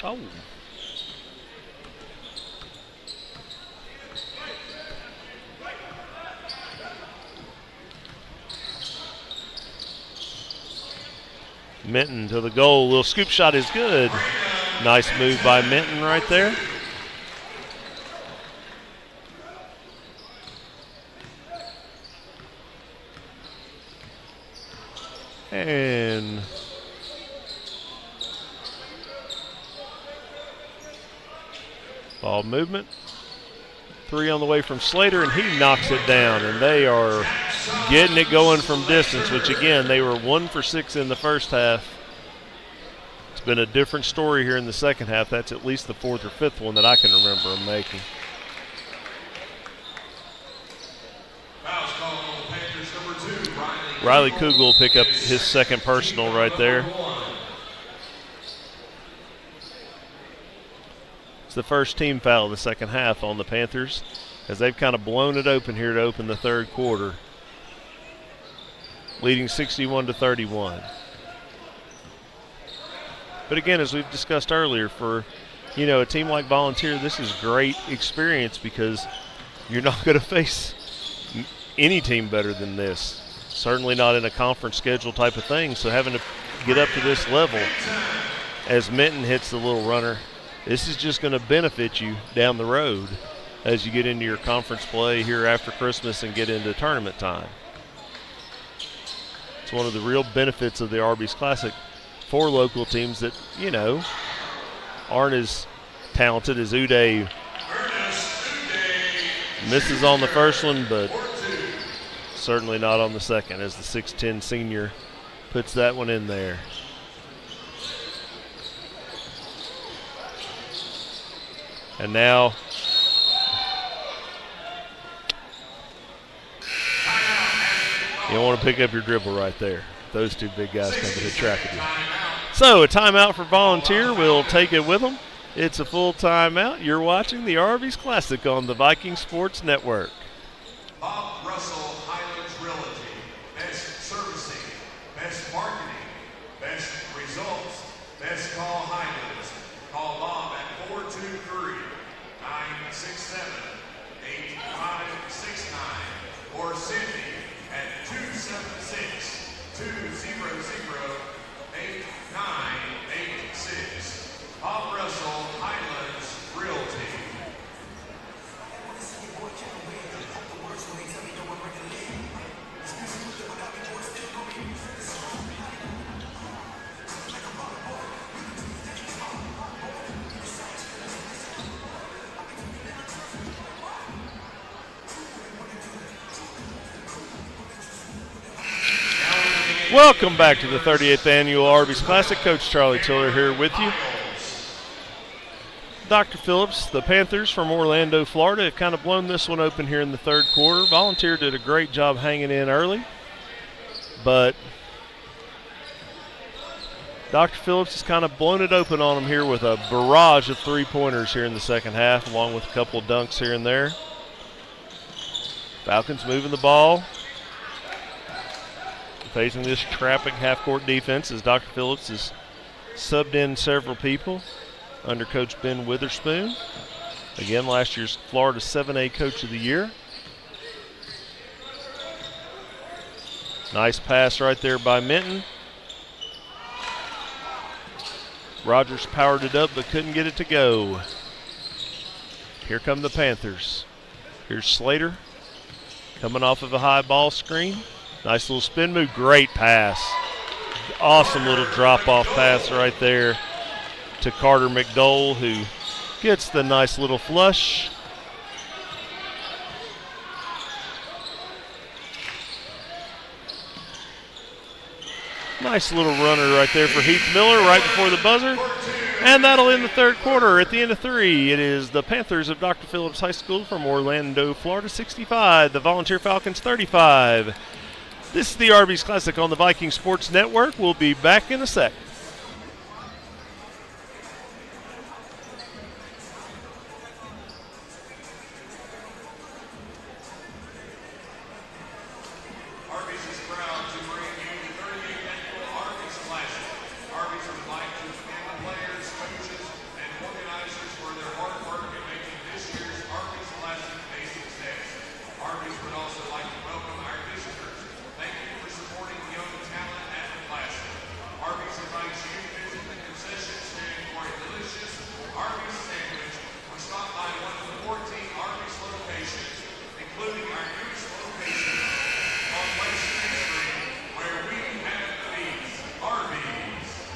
Oh. Minton to the goal. Little scoop shot is good. Nice move by Minton right there. And ball movement. Three on the way from Slater, and he knocks it down. And they are getting it going from distance, which again, they were 1 for 6 in the first half. It's been a different story here in the second half. That's at least the 4th or 5th one that I can remember them making. Riley Kugel will pick up his second personal right there. It's the first team foul of the second half on the Panthers, as they've kind of blown it open here to open the third quarter, leading 61-31. But again, as we've discussed earlier, for a team like Volunteer, this is great experience because you're not going to face any team better than this. Certainly not in a conference schedule type of thing. So having to get up to this level as Minton hits the little runner, this is just going to benefit you down the road as you get into your conference play here after Christmas and get into tournament time. It's one of the real benefits of the Arby's Classic for local teams that, aren't as talented as Uday. Misses on the first one, but certainly not on the second, as the 6'10 senior puts that one in there. And now you don't want to pick up your dribble right there. Those two big guys come to hit track of you. So a timeout for Volunteer. We'll take it with them. It's a full timeout. You're watching the Arby's Classic on the Viking Sports Network. Bob Russell Highlands Realty. Best servicing, best marketing, best results, Best call Highlands. Call Bob at 423-967-8569 or Cindy at 276-200-8986. Bob Russell, Highlands Realty. Welcome back to the 38th Annual Arby's Classic. Coach Charlie Tiller here with you. Dr. Phillips, the Panthers from Orlando, Florida, have kind of blown this one open here in the third quarter. Volunteer did a great job hanging in early, but Dr. Phillips has kind of blown it open on them here with a barrage of three-pointers here in the second half, along with a couple of dunks here and there. Falcons moving the ball, facing this trapping half-court defense as Dr. Phillips has subbed in several people under Coach Ben Witherspoon. Again, last year's Florida 7A Coach of the Year. Nice pass right there by Minton. Rogers powered it up but couldn't get it to go. Here come the Panthers. Here's Slater coming off of a high ball screen. Nice little spin move, great pass. Awesome little drop-off pass right there to Carter McDowell, who gets the nice little flush. Nice little runner right there for Heath Miller right before the buzzer. And that'll end the third quarter. At the end of three, it is the Panthers of Dr. Phillips High School from Orlando, Florida, 65. The Volunteer Falcons, 35. This is the Arby's Classic on the Viking Sports Network. We'll be back in a sec. Arby's is proud to bring you the 38th Annual Arby's Classic. Arby's would like to commend the players, coaches, and organizers for their hard work in making this year's Arby's Classic a success. Arby's would also like to welcome our visitors. Thank you for supporting young talent at the Classic. Arby's invites you to visit the concession stand for a delicious Arby's sandwich or stop by one of the 14 Arby's locations, including our newest location on West Street, where we have the beats. Arby's.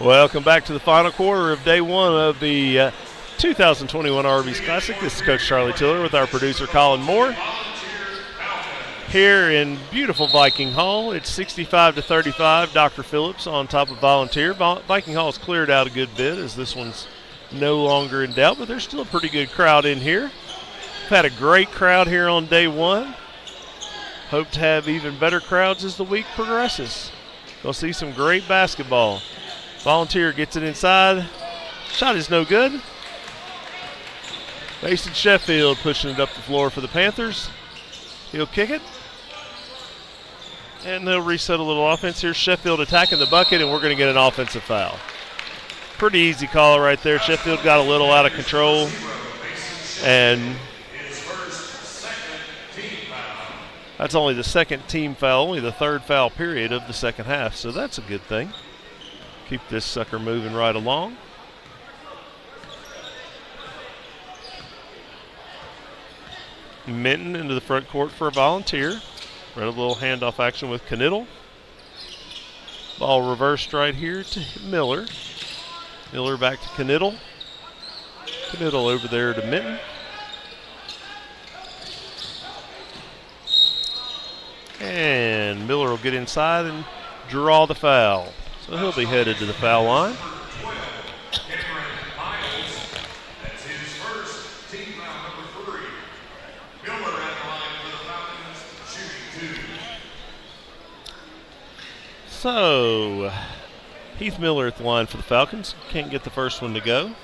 Welcome back to the final quarter of day one of the 2021 Arby's Classic. This is Coach Charlie Tiller with our producer Colin Moore. Here in beautiful Viking Hall, it's 65-35. Dr. Phillips on top of Volunteer. Viking Hall's cleared out a good bit as this one's no longer in doubt, but there's still a pretty good crowd in here. We've had a great crowd here on day one. Hope to have even better crowds as the week progresses. We'll see some great basketball. Volunteer gets it inside. Shot is no good. Mason Sheffield pushing it up the floor for the Panthers. He'll kick it. And they'll reset a little offense here. Sheffield attacking the bucket, and we're going to get an offensive foul. Pretty easy call right there. Sheffield got a little out of control. And that's only the second team foul, only the third foul period of the second half. So that's a good thing. Keep this sucker moving right along. Minton into the front court for a Volunteer. Run a little handoff action with Knittel. Ball reversed right here to Miller. Miller back to Knittel. Knittel over there to Minton. And Miller will get inside and draw the foul. So he'll be headed to the foul line. So, Heath Miller at the line for the Falcons. Can't get the first one to go,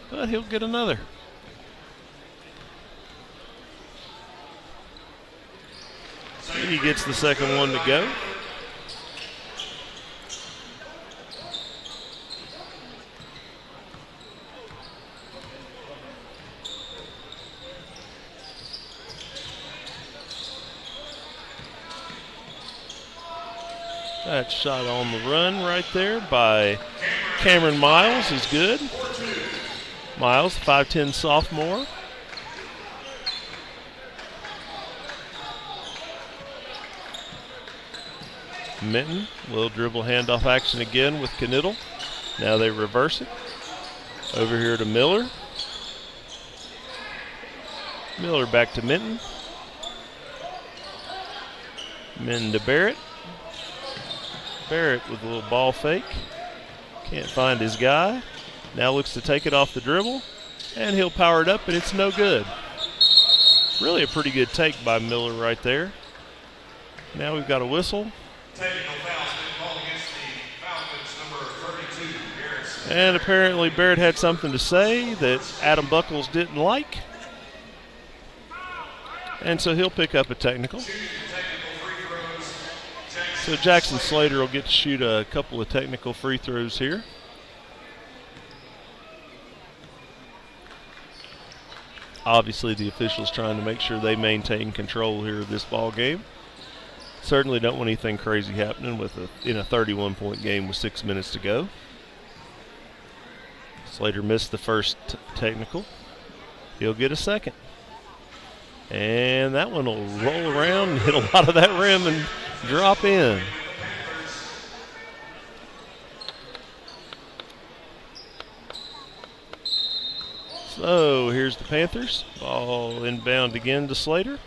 but he'll get another. He gets the second one to go. That shot on the run right there by Cameron Miles is good. Miles, 5'10" sophomore. Minton, little dribble handoff action again with Knittel. Now they reverse it. Over here to Miller. Miller back to Minton. Minton to Barrett. Barrett with a little ball fake. Can't find his guy. Now looks to take it off the dribble. And he'll power it up, but it's no good. Really a pretty good take by Miller right there. Now we've got a whistle. Technical foul's been called against the Falcons, number 32, Garrison. And apparently Barrett had something to say that Adam Buckles didn't like. And so he'll pick up a technical. So Jackson Slater will get to shoot a couple of technical free throws here. Obviously the officials trying to make sure they maintain control here of this ball game. Certainly don't want anything crazy happening in a 31-point game with 6 minutes to go. Slater missed the first technical. He'll get a second. And that one will roll around and hit a lot of that rim and drop in. So here's the Panthers. Ball inbound again to Slater.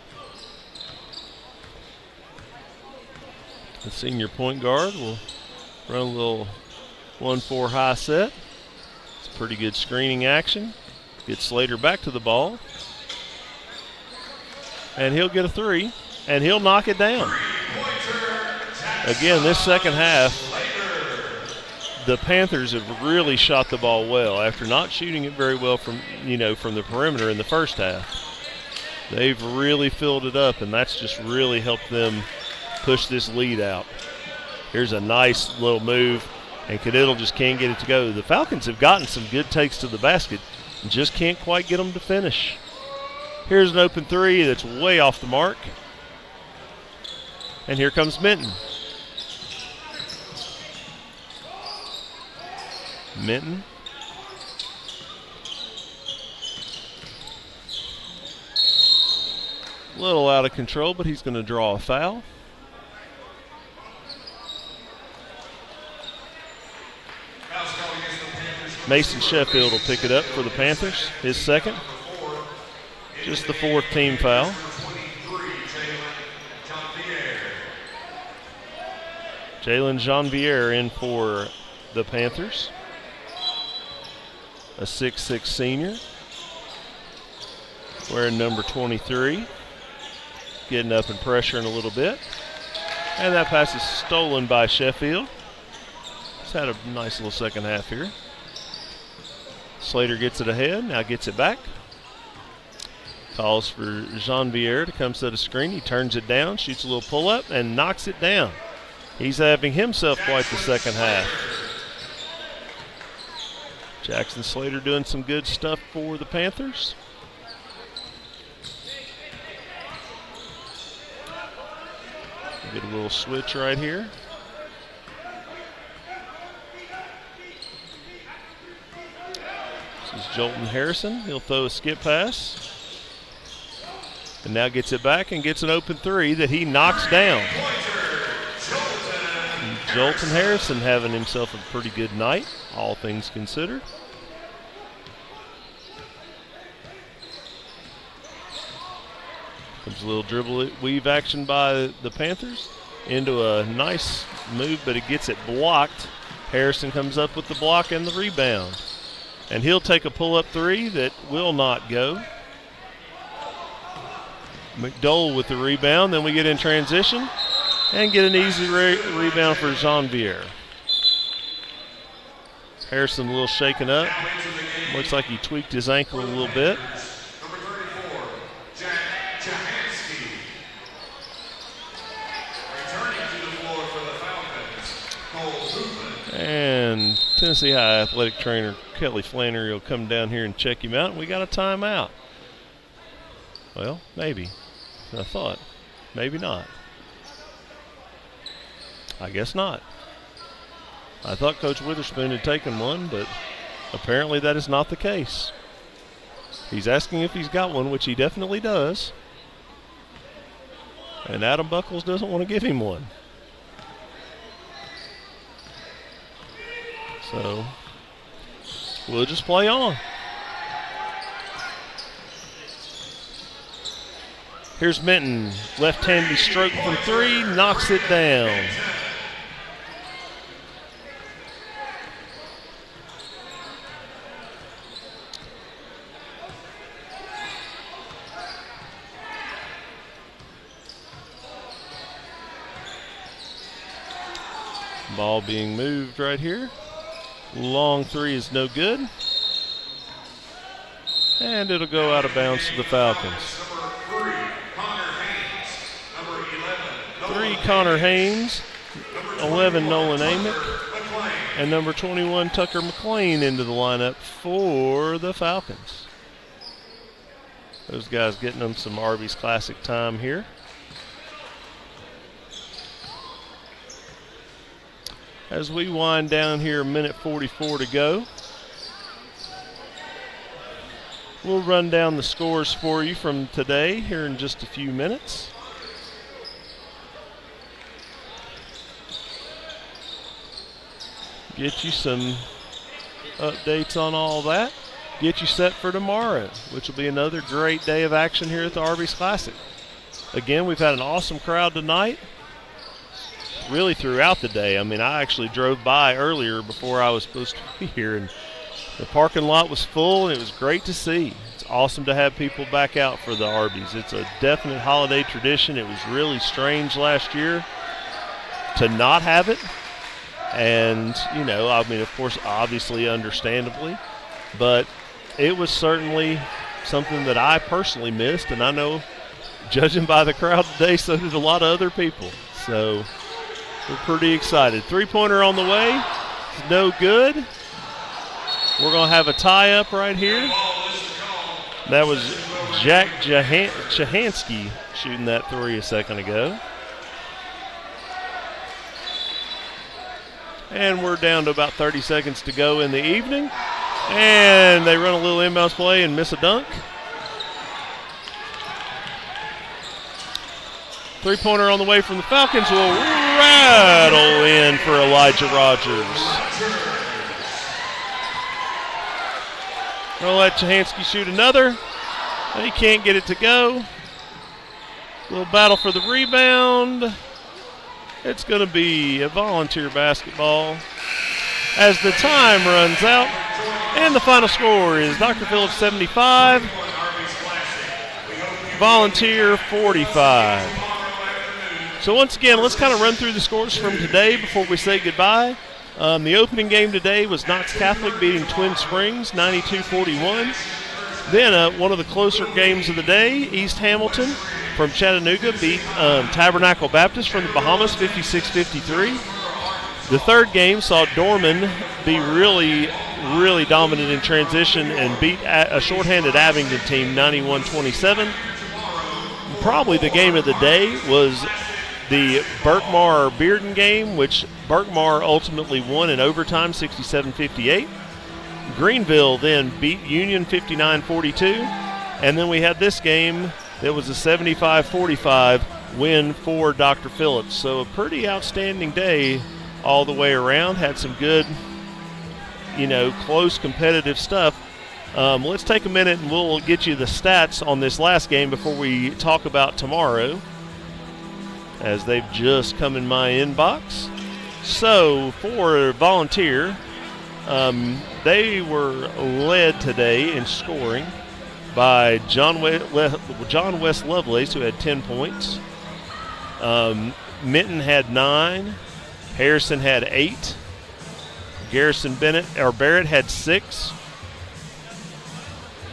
The senior point guard will run a little 1-4 high set. It's pretty good screening action. Get Slater back to the ball. And he'll get a three, and he'll knock it down. Again, this second half, the Panthers have really shot the ball well after not shooting it very well from the perimeter in the first half. They've really filled it up, and that's just really helped them push this lead out. Here's a nice little move, and Knittel just can't get it to go. The Falcons have gotten some good takes to the basket and just can't quite get them to finish. Here's an open three that's way off the mark. And here comes Minton. Minton. A little out of control, but he's going to draw a foul. Mason Sheffield will pick it up for the Panthers, his second. Just the fourth team foul. Jalen Janvier in for the Panthers. A 6'6" senior. Wearing number 23. Getting up and pressuring a little bit. And that pass is stolen by Sheffield. He's had a nice little second half here. Slater gets it ahead, now gets it back. Calls for Janvier to come set a screen. He turns it down, shoots a little pull-up, and knocks it down. He's having himself quite the second half. Jackson Slater doing some good stuff for the Panthers. Get a little switch right here. This is Jolton Harrison. He'll throw a skip pass. And now gets it back and gets an open three that he knocks down. And Jolton Harrison having himself a pretty good night, all things considered. Comes a little dribble weave action by the Panthers into a nice move, but it gets it blocked. Harrison comes up with the block and the rebound. And he'll take a pull-up three that will not go. McDowell with the rebound. Then we get in transition and get an easy rebound for Janvier. Harrison a little shaken up. Looks like he tweaked his ankle a little bit. Tennessee High athletic trainer Kelly Flannery will come down here and check him out, and we got a timeout. Well, maybe. I thought. Maybe not. I guess not. I thought Coach Witherspoon had taken one, but apparently that is not the case. He's asking if he's got one, which he definitely does. And Adam Buckles doesn't want to give him one. So we'll just play on. Here's Minton, left-handed stroke from three, knocks it down. Ball being moved right here. Long three is no good. And it'll go out of bounds to the Falcons. 3, Connor Haynes. 11, Nolan Amick. And number 21, Tucker McLean into the lineup for the Falcons. Those guys getting them some Arby's Classic time here. As we wind down here, a minute 44 to go. We'll run down the scores for you from today here in just a few minutes. Get you some updates on all that. Get you set for tomorrow, which will be another great day of action here at the Arby's Classic. Again, we've had an awesome crowd tonight. Really throughout the day. I mean, I actually drove by earlier before I was supposed to be here, and the parking lot was full, and it was great to see. It's awesome to have people back out for the Arby's. It's a definite holiday tradition. It was really strange last year to not have it. And, you know, I mean, of course, obviously, understandably, but it was certainly something that I personally missed, and I know, judging by the crowd today, so did a lot of other people. So we're pretty excited. Three-pointer on the way. It's no good. We're going to have a tie-up right here. That was Jack Chahansky shooting that three a second ago. And we're down to about 30 seconds to go in the evening. And they run a little inbounds play and miss a dunk. Three-pointer on the way from the Falcons will rattle in for Elijah Rogers. We'll let Chahansky shoot another. He can't get it to go. Little battle for the rebound. It's going to be a volunteer basketball as the time runs out. And the final score is Dr. Phillips 75, Volunteer 45. So once again, let's kind of run through the scores from today before we say goodbye. The opening game today was Knox Catholic beating Twin Springs 92-41. Then one of the closer games of the day, East Hamilton from Chattanooga beat Tabernacle Baptist from the Bahamas 56-53. The third game saw Dorman be really dominant in transition and beat a shorthanded Abingdon team 91-27. Probably the game of the day was the Berkmar-Bearden game, which Berkmar ultimately won in overtime 67-58. Greenville then beat Union 59-42. And then we had this game that was a 75-45 win for Dr. Phillips. So a pretty outstanding day all the way around. Had some good, close competitive stuff. Let's take a minute and we'll get you the stats on this last game before we talk about tomorrow, as they've just come in my inbox. So for Volunteer, they were led today in scoring by John West Lovelace, who had 10 points. Minton had 9. Harrison had 8. Barrett had 6.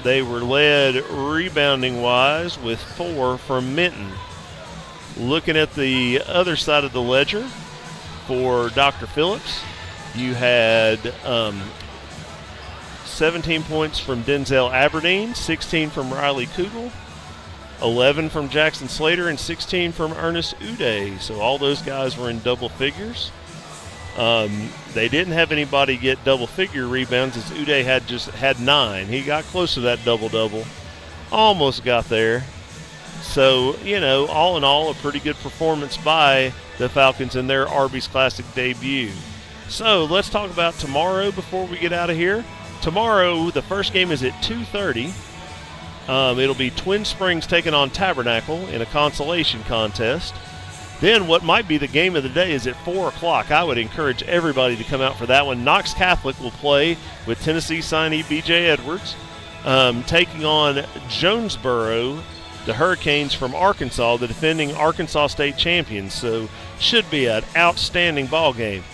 They were led rebounding-wise with 4 from Minton. Looking at the other side of the ledger for Dr. Phillips, You had 17 points from Denzel Aberdeen, 16 from Riley Kugel, 11 from Jackson Slater, and 16 from Ernest Uday. So all those guys were in double figures. They didn't have anybody get double-figure rebounds as Uday had 9. He got close to that double-double. Almost got there. So, all in all, a pretty good performance by the Falcons in their Arby's Classic debut. So let's talk about tomorrow before we get out of here. Tomorrow, the first game is at 2:30. It'll be Twin Springs taking on Tabernacle in a consolation contest. Then what might be the game of the day is at 4 o'clock. I would encourage everybody to come out for that one. Knox Catholic will play with Tennessee signee B.J. Edwards, taking on Jonesboro, the Hurricanes from Arkansas, the defending Arkansas State champions. So should be an outstanding ball game.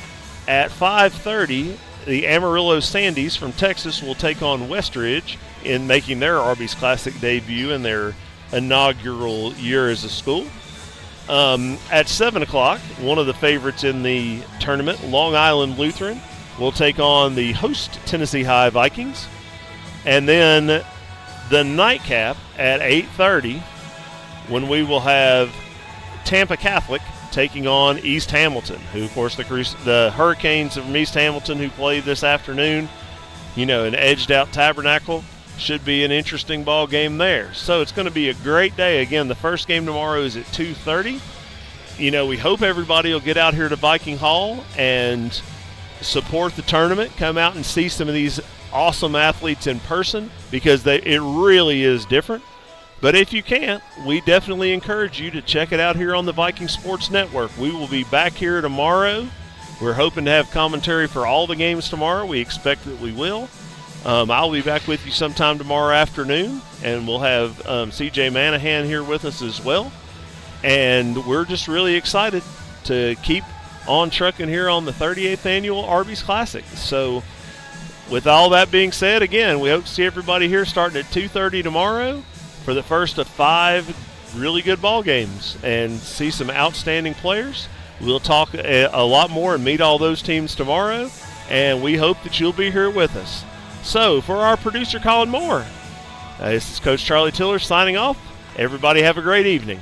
At 5:30, the Amarillo Sandies from Texas will take on Westridge in making their Arby's Classic debut in their inaugural year as a school. At 7 o'clock, one of the favorites in the tournament, Long Island Lutheran, will take on the host Tennessee High Vikings. And then the nightcap at 8:30, when we will have Tampa Catholic taking on East Hamilton, who, of course, the Hurricanes from East Hamilton who played this afternoon, an edged-out Tabernacle. Should be an interesting ball game there. So it's going to be a great day. Again, the first game tomorrow is at 2:30. We hope everybody will get out here to Viking Hall and support the tournament. Come out and see some of these awesome athletes in person because it really is different. But if you can't, we definitely encourage you to check it out here on the Viking Sports Network. We will be back here tomorrow. We're hoping to have commentary for all the games tomorrow. We expect that we will. I'll be back with you sometime tomorrow afternoon, and we'll have C.J. Manahan here with us as well. And we're just really excited to keep on trucking here on the 38th Annual Arby's Classic. So with all that being said, again, we hope to see everybody here starting at 2:30 tomorrow for the first of 5 really good ball games and see some outstanding players. We'll talk a lot more and meet all those teams tomorrow, and we hope that you'll be here with us. So, for our producer, Colin Moore, this is Coach Charlie Tiller signing off. Everybody have a great evening.